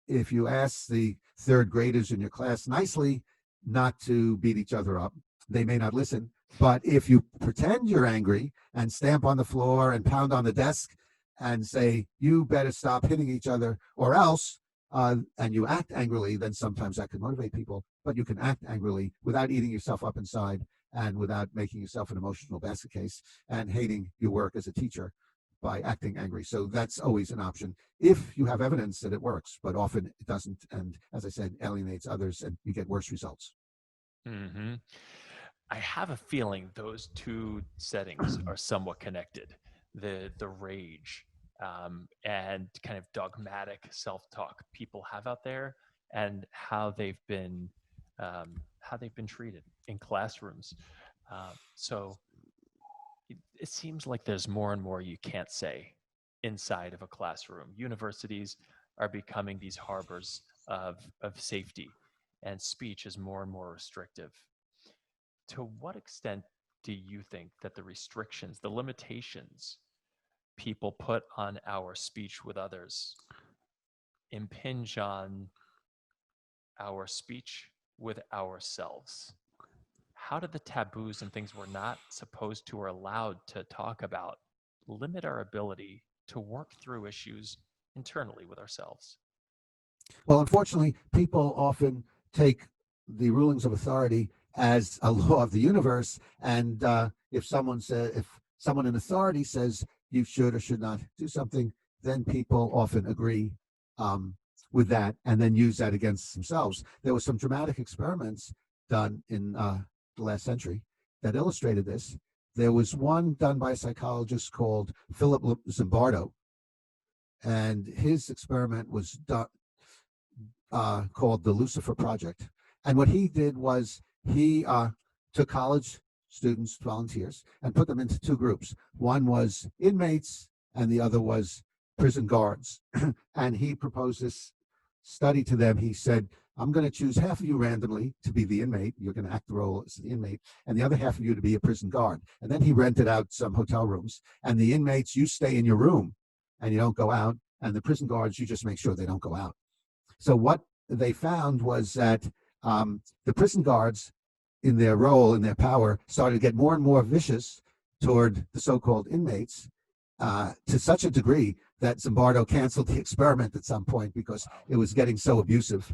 If you ask the third graders in your class nicely not to beat each other up, they may not listen. But if you pretend you're angry and stamp on the floor and pound on the desk and say, you better stop hitting each other or else, and you act angrily, then sometimes that can motivate people. But you can act angrily without eating yourself up inside and without making yourself an emotional basket case and hating your work as a teacher by acting angry. So that's always an option if you have evidence that it works, but often it doesn't. And as I said, alienates others and you get worse results. Mm-hmm. I have a feeling those two settings are somewhat connected. The rage and kind of dogmatic self-talk people have out there, and how they've been treated in classrooms. So it seems like there's more and more you can't say inside of a classroom. Universities are becoming these harbors of safety, and speech is more and more restrictive. To what extent do you think that the restrictions, the limitations people put on our speech with others impinge on our speech with ourselves? How do the taboos and things we're not supposed to or allowed to talk about limit our ability to work through issues internally with ourselves? Well, unfortunately, people often take the rulings of authority as a law of the universe. And if someone in authority says you should or should not do something, then people often agree with that and then use that against themselves. There were some dramatic experiments done in the last century that illustrated this. There was one done by a psychologist called Philip Zimbardo, and his experiment was done, called the Lucifer Project. And what he did was he took college students, volunteers, and put them into two groups. One was inmates, and the other was prison guards. And he proposed this study to them. He said, I'm going to choose half of you randomly to be the inmate. You're going to act the role as the inmate, and the other half of you to be a prison guard. And then he rented out some hotel rooms. And the inmates, you stay in your room and you don't go out. And the prison guards, you just make sure they don't go out. So what they found was that the prison guards, in their role, in their power, started to get more and more vicious toward the so-called inmates, to such a degree that Zimbardo canceled the experiment at some point because it was getting so abusive.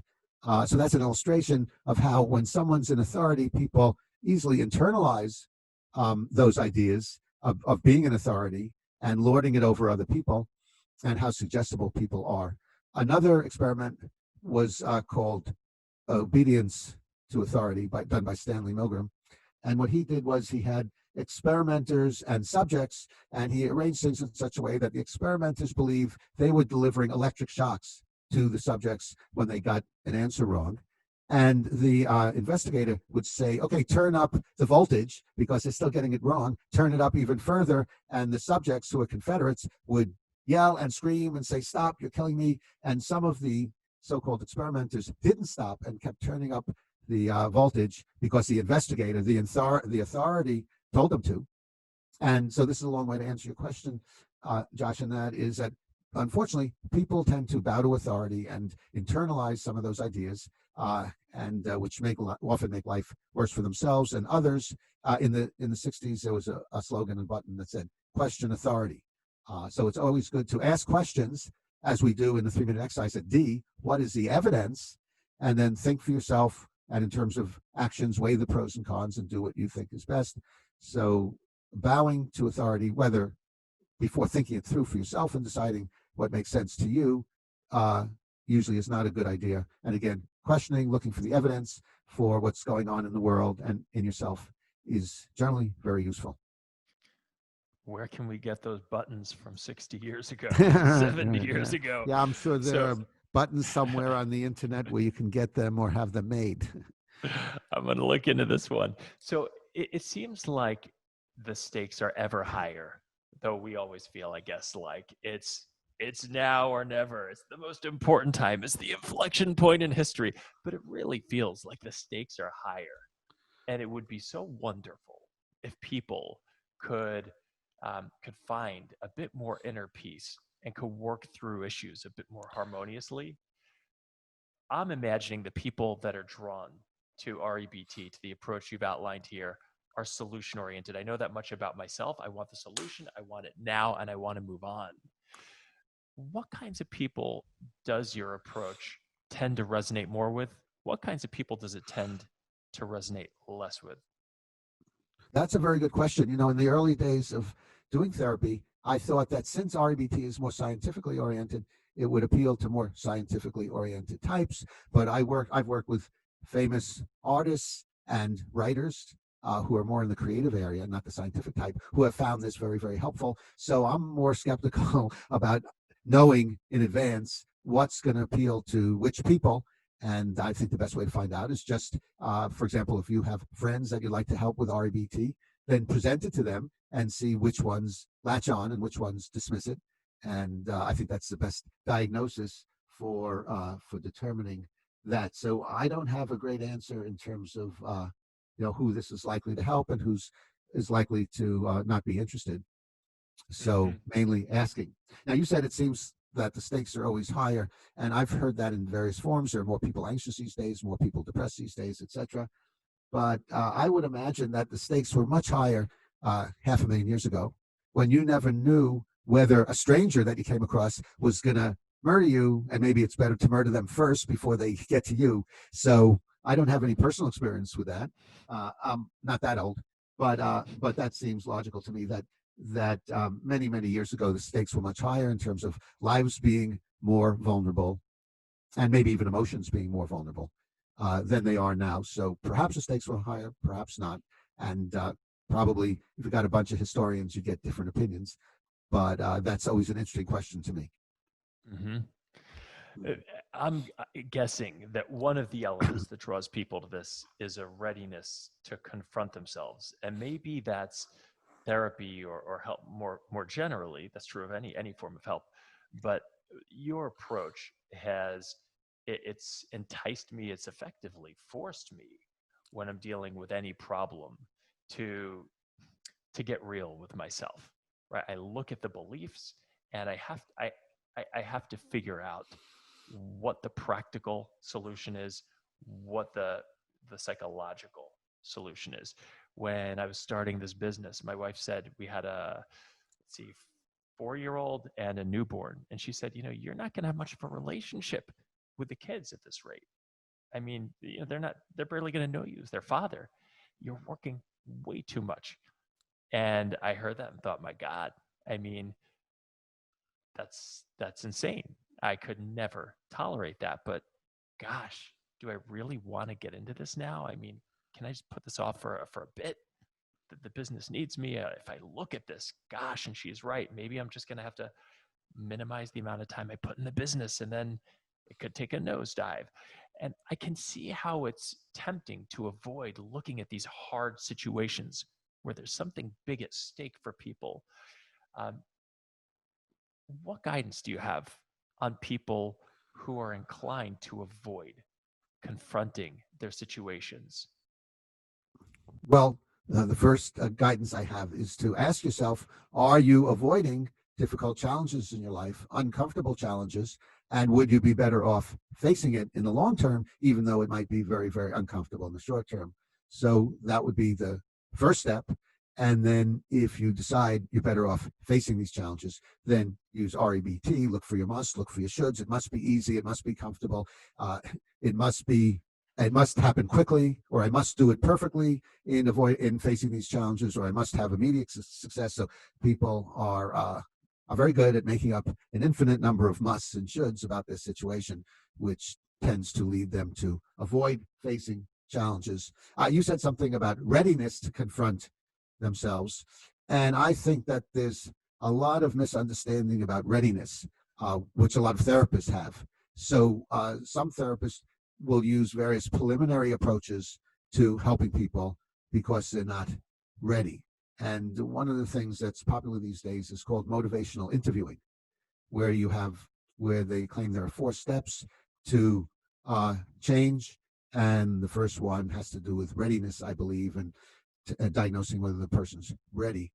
So that's an illustration of how when someone's in authority, people easily internalize those ideas of being an authority and lording it over other people, and how suggestible people are. Another experiment was called Obedience to Authority, done by Stanley Milgram. And what he did was he had experimenters and subjects, and he arranged things in such a way that the experimenters believe they were delivering electric shocks to the subjects when they got an answer wrong. And the investigator would say, okay, turn up the voltage because they're still getting it wrong, turn it up even further. And the subjects who are Confederates would yell and scream and say, stop, you're killing me. And some of the so-called experimenters didn't stop and kept turning up the voltage because the investigator, the authority told them to. And so this is a long way to answer your question, Josh, and that is that unfortunately, people tend to bow to authority and internalize some of those ideas, and which often make life worse for themselves and others. In the 60s, there was a slogan and button that said, question authority. So it's always good to ask questions, as we do in the 3-minute exercise at D, what is the evidence? And then think for yourself, and in terms of actions, weigh the pros and cons and do what you think is best. So bowing to authority, whether before thinking it through for yourself and deciding what makes sense to you, usually is not a good idea. And again, questioning, looking for the evidence for what's going on in the world and in yourself is generally very useful. Where can we get those buttons from 60 years ago, 70 years ago? Yeah, I'm sure there are buttons somewhere on the internet where you can get them or have them made. I'm going to look into this one. So it seems like the stakes are ever higher, though we always feel, I guess, like it's now or never. It's the most important time. It's the inflection point in history. But it really feels like the stakes are higher. And it would be so wonderful if people could find a bit more inner peace and could work through issues a bit more harmoniously. I'm imagining the people that are drawn to REBT, to the approach you've outlined here, are solution-oriented. I know that much about myself. I want the solution, I want it now, and I want to move on. What kinds of people does your approach tend to resonate more with? What kinds of people does it tend to resonate less with? That's a very good question. You know, in the early days of doing therapy, I thought that since REBT is more scientifically oriented, it would appeal to more scientifically oriented types. But I've worked with famous artists and writers who are more in the creative area, not the scientific type, who have found this very, very helpful. So I'm more skeptical about knowing in advance what's going to appeal to which people. And I think the best way to find out is just, for example, if you have friends that you'd like to help with REBT, then present it to them and see which ones latch on and which ones dismiss it. And I think that's the best diagnosis for determining that. So I don't have a great answer in terms of who this is likely to help and who's is likely to not be interested. So mainly asking. Now you said it seems that the stakes are always higher, and I've heard that in various forms. There are more people anxious these days, more people depressed these days, etc. But I would imagine that the stakes were much higher 500,000 years ago, when you never knew whether a stranger that you came across was going to murder you, and maybe it's better to murder them first before they get to you. So I don't have any personal experience with that. I'm not that old, but that seems logical to me that many, many years ago, the stakes were much higher in terms of lives being more vulnerable and maybe even emotions being more vulnerable. than they are now. So perhaps the stakes were higher, perhaps not. And probably if you got a bunch of historians, you get different opinions. But that's always an interesting question to me. Mm-hmm. I'm guessing that one of the elements that draws people to this is a readiness to confront themselves, and maybe that's therapy or help more generally. That's true of any form of help, but your approach has it's enticed me. It's effectively forced me when I'm dealing with any problem to get real with myself. Right? I look at the beliefs, and I have to figure out what the practical solution is, what the psychological solution is. When I was starting this business, my wife said we had a 4-year-old and a newborn, and she said, you're not going to have much of a relationship with the kids at this rate. I mean, they're barely going to know you as their father. You're working way too much. And I heard that and thought, my God, I mean, that's insane. I could never tolerate that. But gosh, do I really want to get into this now? I mean, can I just put this off for a bit? The business needs me. If I look at this, gosh, and she's right, maybe I'm just going to have to minimize the amount of time I put in the business, and then it could take a nosedive. And I can see how it's tempting to avoid looking at these hard situations where there's something big at stake for people. What guidance do you have on people who are inclined to avoid confronting their situations? Well, the first guidance I have is to ask yourself, are you avoiding difficult challenges in your life, uncomfortable challenges, and would you be better off facing it in the long term, even though it might be very, very uncomfortable in the short term? So that would be the first step. And then if you decide you're better off facing these challenges, then use REBT, look for your musts, look for your shoulds. It must be easy. It must be comfortable. It must happen quickly, or I must do it perfectly in facing these challenges, or I must have immediate success. So people are very good at making up an infinite number of musts and shoulds about this situation, which tends to lead them to avoid facing challenges. You said something about readiness to confront themselves, and I think that there's a lot of misunderstanding about readiness, which a lot of therapists have. So some therapists will use various preliminary approaches to helping people because they're not ready. And one of the things that's popular these days is called motivational interviewing, where they claim there are 4 steps to change. And the first one has to do with readiness, I believe, and diagnosing whether the person's ready.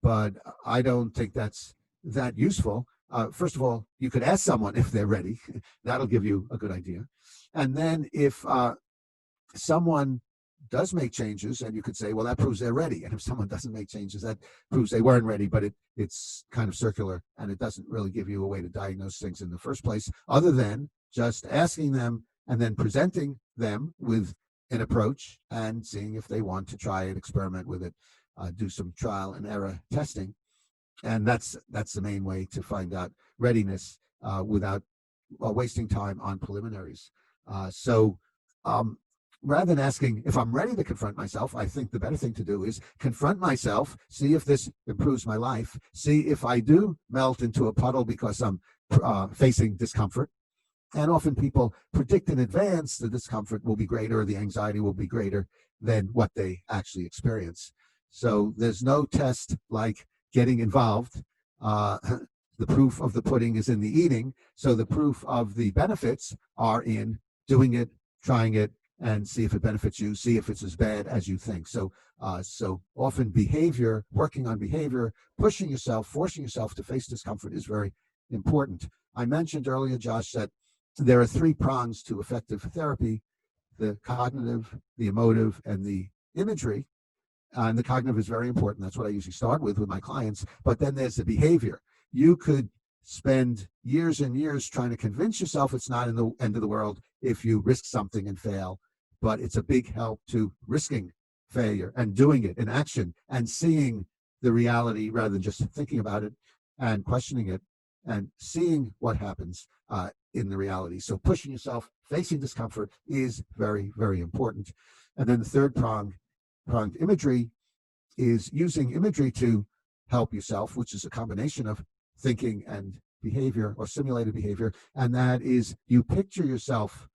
But I don't think that's that useful. First of all, you could ask someone if they're ready. That'll give you a good idea. And then if someone does make changes, and you could say, well, that proves they're ready. And if someone doesn't make changes, that proves they weren't ready, but it's kind of circular, and it doesn't really give you a way to diagnose things in the first place, other than just asking them and then presenting them with an approach and seeing if they want to try it, experiment with it, do some trial and error testing. And that's the main way to find out readiness without wasting time on preliminaries. So rather than asking if I'm ready to confront myself, I think the better thing to do is confront myself, see if this improves my life, see if I do melt into a puddle because I'm facing discomfort. And often people predict in advance the discomfort will be greater, or the anxiety will be greater than what they actually experience. So there's no test like getting involved. The proof of the pudding is in the eating. So the proof of the benefits are in doing it, trying it, and see if it benefits you, see if it's as bad as you think. So often behavior, working on behavior, pushing yourself, forcing yourself to face discomfort is very important. I mentioned earlier, Josh, that there are 3 prongs to effective therapy: the cognitive, the emotive, and the imagery. And the cognitive is very important. That's what I usually start with my clients. But then there's the behavior. You could spend years and years trying to convince yourself it's not in the end of the world if you risk something and fail. But it's a big help to risking failure and doing it in action and seeing the reality rather than just thinking about it and questioning it. and seeing what happens in the reality. So pushing yourself, facing discomfort is very, very important. And then the third pronged imagery is using imagery to help yourself, which is a combination of thinking and behavior or simulated behavior. And that is, you picture yourself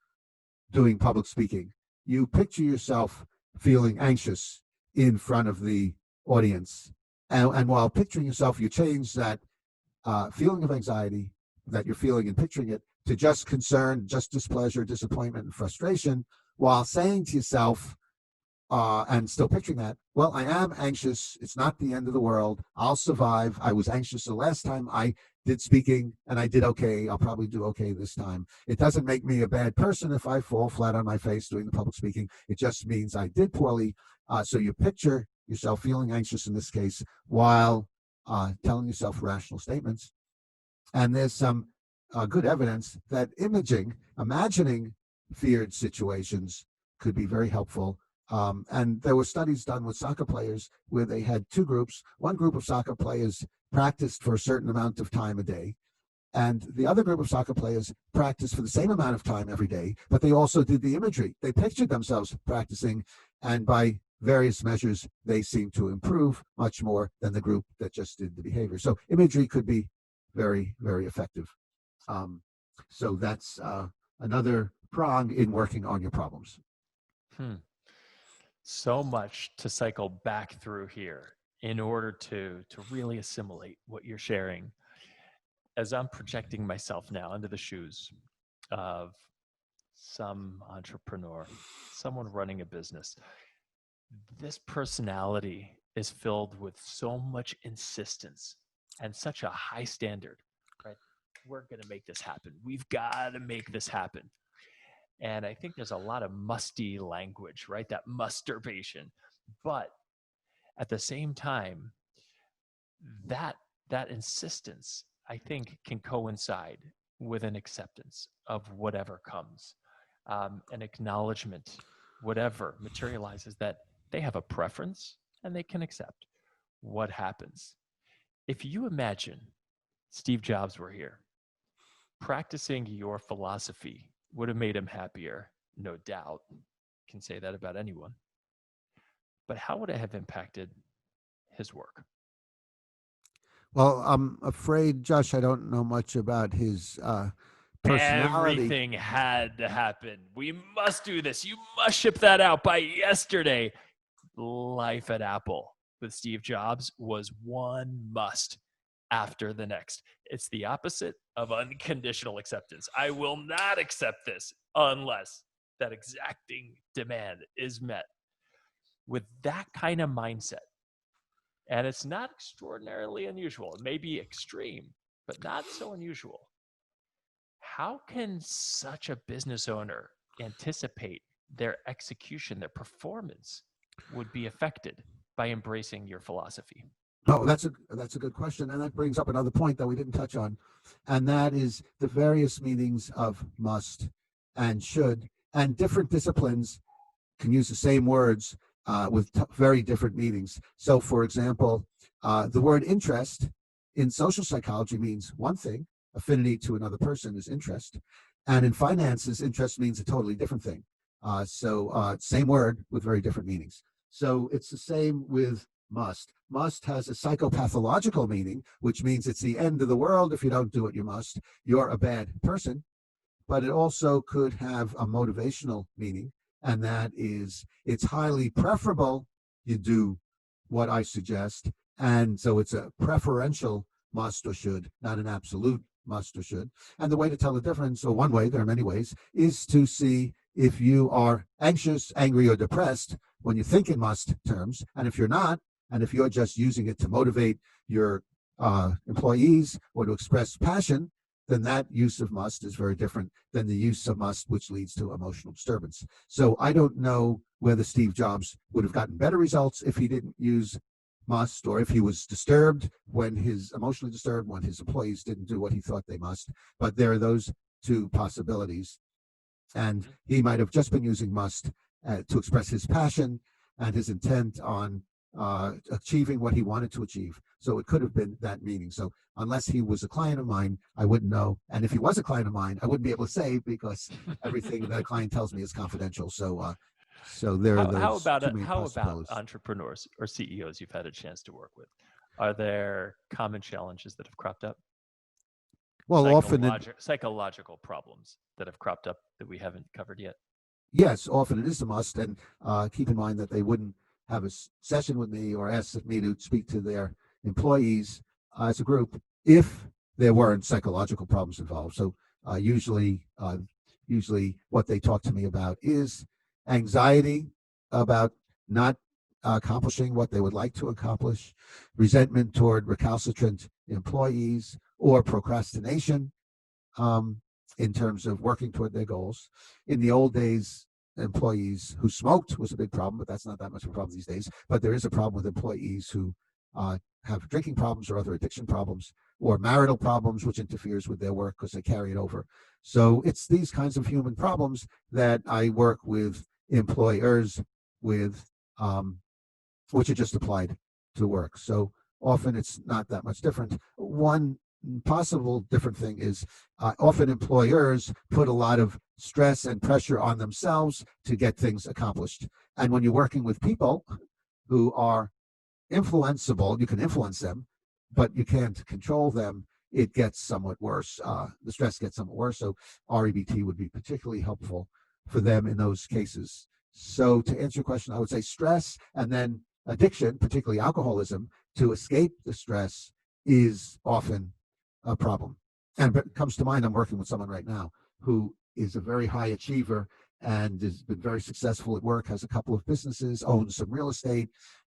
doing public speaking. You picture yourself feeling anxious in front of the audience. And while picturing yourself, you change that feeling of anxiety that you're feeling and picturing it to just concern, just displeasure, disappointment, and frustration, while saying to yourself, and still picturing that, well, I am anxious. It's not the end of the world. I'll survive. I was anxious the last time I did speaking and I did okay. I'll probably do okay this time. It doesn't make me a bad person if I fall flat on my face doing the public speaking. It just means I did poorly. So you picture yourself feeling anxious in this case while telling yourself rational statements. And there's some good evidence that imagining feared situations could be very helpful. And there were studies done with soccer players where they had two groups. One group of soccer players practiced for a certain amount of time a day, and the other group of soccer players practiced for the same amount of time every day, but they also did the imagery. They pictured themselves practicing, and by various measures, they seemed to improve much more than the group that just did the behavior. So imagery could be very, very effective. So that's another prong in working on your problems. So much to cycle back through here in order to really assimilate what you're sharing. As I'm projecting myself now into the shoes of some entrepreneur, someone running a business, this personality is filled with so much insistence and such a high standard, right? We're going to make this happen. We've got to make this happen. And I think there's a lot of musty language, right? That masturbation. But at the same time, that insistence, I think, can coincide with an acceptance of whatever comes, an acknowledgement, whatever materializes, that they have a preference and they can accept what happens. If you imagine Steve Jobs were here, practicing your philosophy would have made him happier, no doubt. Can say that about anyone. But how would it have impacted his work? Well, I'm afraid, Josh, I don't know much about his personality. Everything had to happen. We must do this. You must ship that out by yesterday. Life at Apple with Steve Jobs was one must after the next. It's the opposite of unconditional acceptance. I will not accept this unless that exacting demand is met. With that kind of mindset, and it's not extraordinarily unusual, it may be extreme, but not so unusual. How can such a business owner anticipate their execution, their performance would be affected by embracing your philosophy? Oh, that's a good question, and that brings up another point that we didn't touch on, and that is the various meanings of must and should, and different disciplines can use the same words with very different meanings. So, for example, the word interest in social psychology means one thing. Affinity to another person is interest, and in finances, interest means a totally different thing. So, same word with very different meanings. So it's the same with must. Must has a psychopathological meaning, which means it's the end of the world if you don't do what you must. You're a bad person. But it also could have a motivational meaning, and that is it's highly preferable you do what I suggest. And so it's a preferential must or should, not an absolute must or should. And the way to tell the difference, or one way, there are many ways, is to see if you are anxious, angry, or depressed when you think in must terms, and if you're not, and if you're just using it to motivate your employees or to express passion, then that use of must is very different than the use of must, which leads to emotional disturbance. So I don't know whether Steve Jobs would have gotten better results if he didn't use must, or if he was emotionally disturbed when his employees didn't do what he thought they must. But there are those two possibilities. And he might have just been using must to express his passion and his intent on achieving what he wanted to achieve. So it could have been that meaning. So unless he was a client of mine, I wouldn't know. And if he was a client of mine, I wouldn't be able to say, because everything that a client tells me is confidential. So there are those two main how about possibilities. entrepreneurs or CEOs you've had a chance to work with? Are there common challenges that have cropped up? Well, often psychological problems that have cropped up that we haven't covered yet. Yes, often it is a must. And keep in mind that they wouldn't have a session with me or ask me to speak to their employees as a group if there weren't psychological problems involved. So usually what they talk to me about is anxiety about not accomplishing what they would like to accomplish, resentment toward recalcitrant employees, or procrastination in terms of working toward their goals. In the old days, employees who smoked was a big problem, but that's not that much of a problem these days. But there is a problem with employees who have drinking problems or other addiction problems, or marital problems, which interferes with their work because they carry it over. So it's these kinds of human problems that I work with employers with, which are just applied to work. So often it's not that much different. One possible different thing is often employers put a lot of stress and pressure on themselves to get things accomplished. And when you're working with people who are influenceable, you can influence them, but you can't control them, it gets somewhat worse. The stress gets somewhat worse. So REBT would be particularly helpful for them in those cases. So to answer your question, I would say stress, and then addiction, particularly alcoholism, to escape the stress is often a problem. And it comes to mind, I'm working with someone right now who is a very high achiever and has been very successful at work, has a couple of businesses, owns some real estate,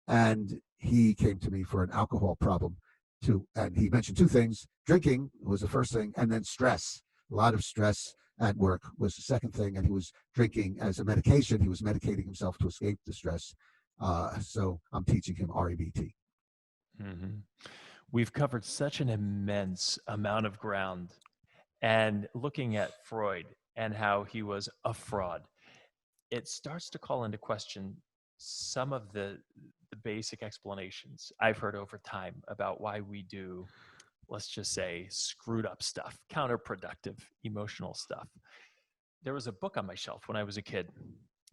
and he came to me for an alcohol problem too. And he mentioned two things. Drinking was the first thing, and then stress. A lot of stress at work was the second thing, and he was drinking as a medication. He was medicating himself to escape the stress. So I'm teaching him REBT. Mm-hmm. We've covered such an immense amount of ground, and looking at Freud and how he was a fraud, it starts to call into question some of the basic explanations I've heard over time about why we do, let's just say, screwed up stuff, counterproductive, emotional stuff. There was a book on my shelf when I was a kid.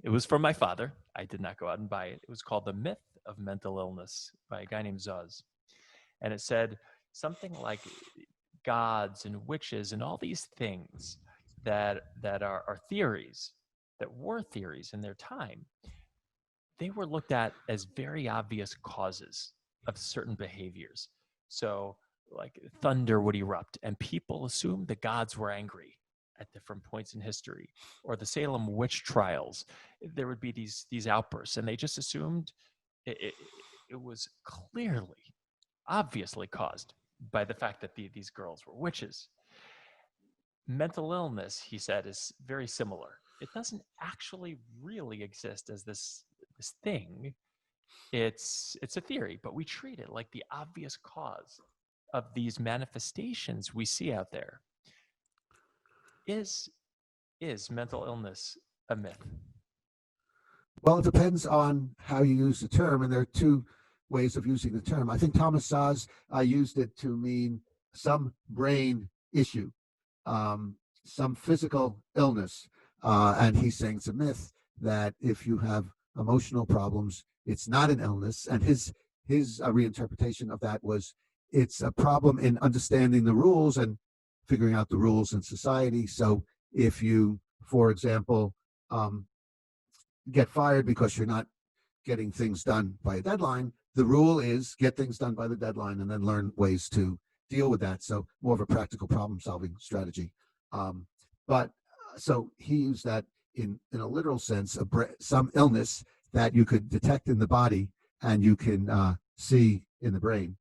It was from my father. I did not go out and buy it. It was called The Myth of Mental Illness by a guy named Zuz. And it said something like gods and witches and all these things that are theories, that were theories in their time, they were looked at as very obvious causes of certain behaviors. So like thunder would erupt and people assumed the gods were angry at different points in history, or the Salem witch trials, there would be these outbursts, and they just assumed it was clearly, obviously caused by the fact that these girls were witches. Mental illness, he said, is very similar. It doesn't actually really exist as this thing. It's a theory, but we treat it like the obvious cause of these manifestations we see out there. Is mental illness a myth? Well, it depends on how you use the term, and there are two ways of using the term. I think Thomas Saz used it to mean some brain issue, some physical illness, and he's saying it's a myth that if you have emotional problems, it's not an illness. And his reinterpretation of that was it's a problem in understanding the rules and figuring out the rules in society. So if you, for example, get fired because you're not getting things done by a deadline, the rule is get things done by the deadline and then learn ways to deal with that. So more of a practical problem-solving strategy. But so he used that in a literal sense, some illness that you could detect in the body and you can see in the brain.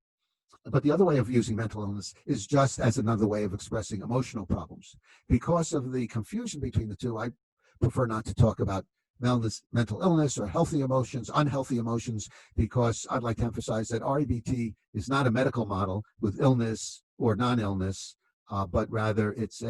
But the other way of using mental illness is just as another way of expressing emotional problems. Because of the confusion between the two, I prefer not to talk about mental illness or healthy emotions, unhealthy emotions, because I'd like to emphasize that REBT is not a medical model with illness or non-illness, but rather it's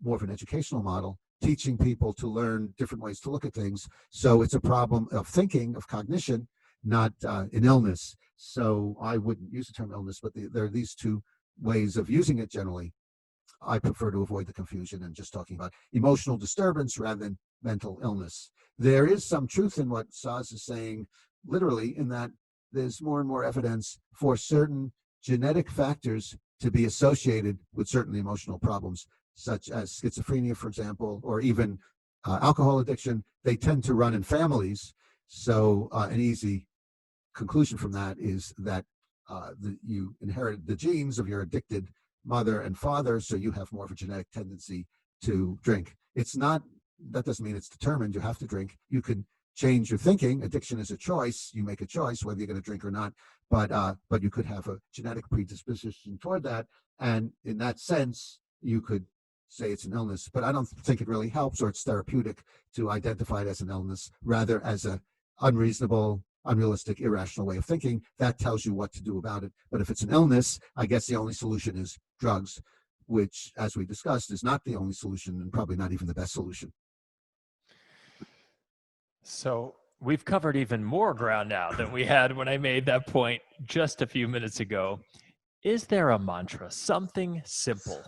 more of an educational model, teaching people to learn different ways to look at things. So it's a problem of thinking, of cognition, not an illness. So I wouldn't use the term illness, but there are these two ways of using it generally. I prefer to avoid the confusion and just talking about emotional disturbance rather than mental illness. There is some truth in what Saz is saying, literally, in that there's more and more evidence for certain genetic factors to be associated with certain emotional problems, such as schizophrenia, for example, or even alcohol addiction. They tend to run in families. So an easy conclusion from that is that you inherit the genes of your addicted mother and father, so you have more of a genetic tendency to drink. It's not, that doesn't mean it's determined you have to drink. You can change your thinking. Addiction is a choice. You make a choice whether you're going to drink or not, but you could have a genetic predisposition toward that, and in that sense you could say it's an illness. But I don't think it really helps, or it's therapeutic to identify it as an illness rather as a unreasonable, unrealistic, irrational way of thinking. That tells you what to do about it. But if it's an illness, I guess the only solution is drugs, which, as we discussed, is not the only solution and probably not even the best solution. So we've covered even more ground now than we had when I made that point just a few minutes ago. Is there a mantra, something simple,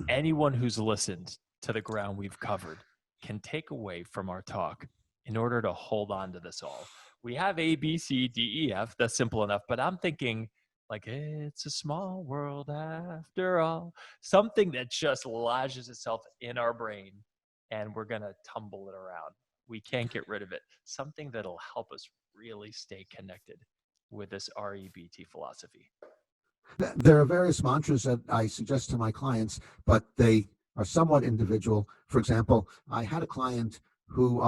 anyone who's listened to the ground we've covered can take away from our talk in order to hold on to this all? We have A, B, C, D, E, F. That's simple enough. But I'm thinking, like, it's a small world after all. Something that just lodges itself in our brain and we're going to tumble it around. We can't get rid of it. Something that'll help us really stay connected with this REBT philosophy. There are various mantras that I suggest to my clients, but they are somewhat individual. For example, I had a client who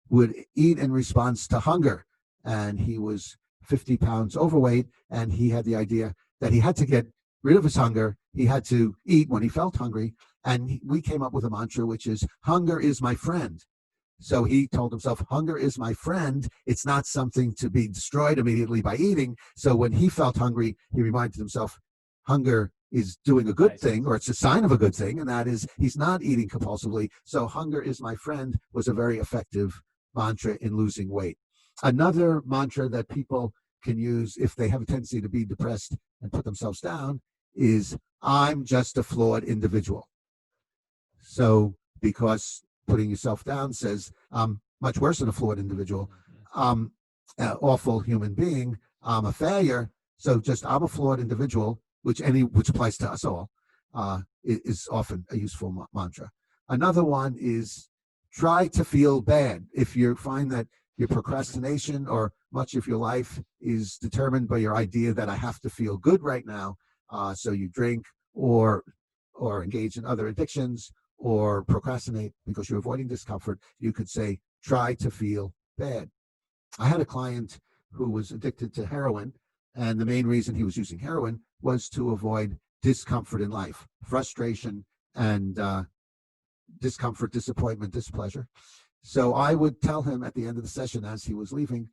would eat in response to hunger, and he was 50 pounds overweight, and he had the idea that he had to get rid of his hunger. He had to eat when he felt hungry, and we came up with a mantra, which is, hunger is my friend. So he told himself, hunger is my friend. It's not something to be destroyed immediately by eating. So when he felt hungry, he reminded himself, hunger is doing a good thing, or it's a sign of a good thing, and that is he's not eating compulsively. So hunger is my friend was a very effective mantra in losing weight. Another mantra that people can use if they have a tendency to be depressed and put themselves down is, I'm just a flawed individual. So because putting yourself down says, I'm much worse than a flawed individual. I'm an awful human being. I'm a failure. So just, I'm a flawed individual, which applies to us all, is often a useful mantra. Another one is, try to feel bad. If you find that your procrastination or much of your life is determined by your idea that I have to feel good right now, so you drink or engage in other addictions or procrastinate because you're avoiding discomfort, you could say, try to feel bad. I had a client who was addicted to heroin, and the main reason he was using heroin was to avoid discomfort in life, frustration and discomfort, disappointment, displeasure. So I would tell him at the end of the session as he was leaving,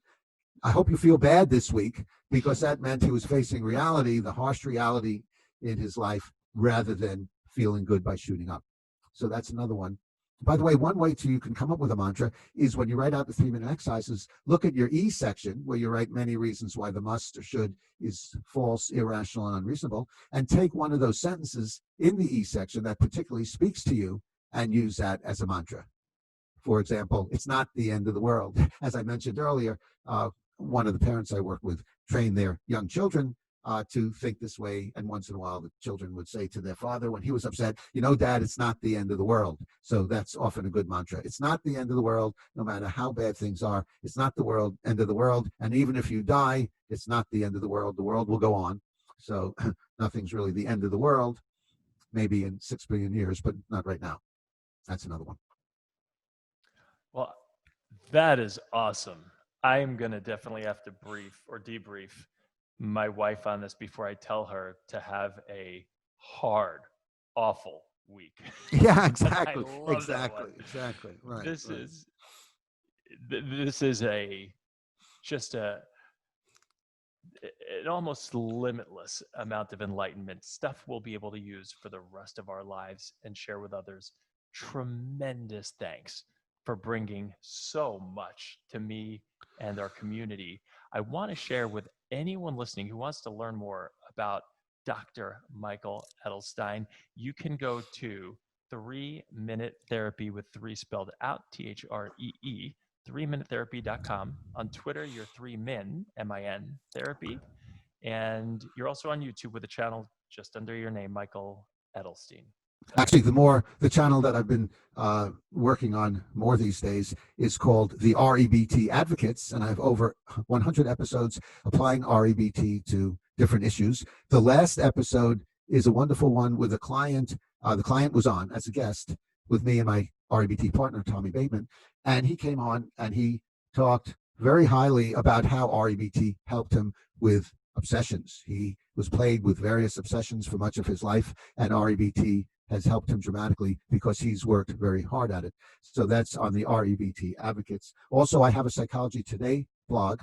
I hope you feel bad this week, because that meant he was facing reality, the harsh reality in his life, rather than feeling good by shooting up. So that's another one. By the way, one way you can come up with a mantra is when you write out the 3-minute exercises, look at your E section where you write many reasons why the must or should is false, irrational, and unreasonable, and take one of those sentences in the E section that particularly speaks to you and use that as a mantra. For example, it's not the end of the world. As I mentioned earlier, one of the parents I work with trained their young children to think this way, and once in a while the children would say to their father when he was upset, Dad, it's not the end of the world. So that's often a good mantra. It's not the end of the world, no matter how bad things are. It's not the end of the world, and even if you die, it's not the end of the world. The world will go on. So nothing's really the end of the world, maybe in 6 billion years, but not right now. That's another one. Well, that is awesome. I am going to definitely have to debrief my wife on this before I tell her to have a hard, awful week. Yeah, exactly. Exactly. Right. This right. is an almost limitless amount of enlightenment, stuff we'll be able to use for the rest of our lives and share with others. Tremendous thanks for bringing so much to me and our community. I want to share with anyone listening who wants to learn more about Dr. Michael Edelstein. You can go to 3-Minute Therapy with 3 spelled out, THREE, 3minutetherapy.com. On Twitter, you're 3min, M-I-N, therapy. And you're also on YouTube with a channel just under your name, Michael Edelstein. Actually, the channel that I've been working on more these days is called the REBT Advocates, and I have over 100 episodes applying REBT to different issues. The last episode is a wonderful one with a client. The client was on as a guest with me and my REBT partner, Tommy Bateman, and he came on and he talked very highly about how REBT helped him with obsessions. He was plagued with various obsessions for much of his life, and REBT has helped him dramatically because he's worked very hard at it. So that's on the REBT Advocates. Also, I have a Psychology Today blog,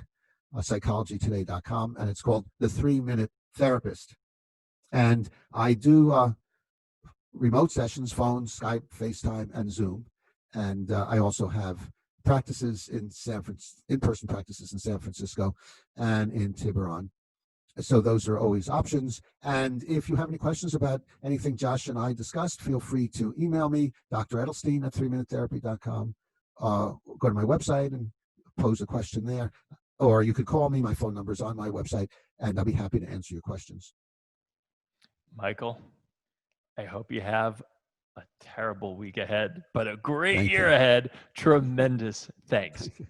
psychologytoday.com, and it's called The 3-Minute Therapist. And I do remote sessions, phone, Skype, FaceTime, and Zoom. And I also have practices in in-person practices in San Francisco and in Tiburon. So those are always options. And if you have any questions about anything Josh and I discussed, feel free to email me, Dr. Edelstein at 3minutetherapy.com. Go to my website and pose a question there. Or you could call me. My phone number is on my website, and I'll be happy to answer your questions. Michael, I hope you have a terrible week ahead, but a great Thank year you. ahead. Tremendous thanks.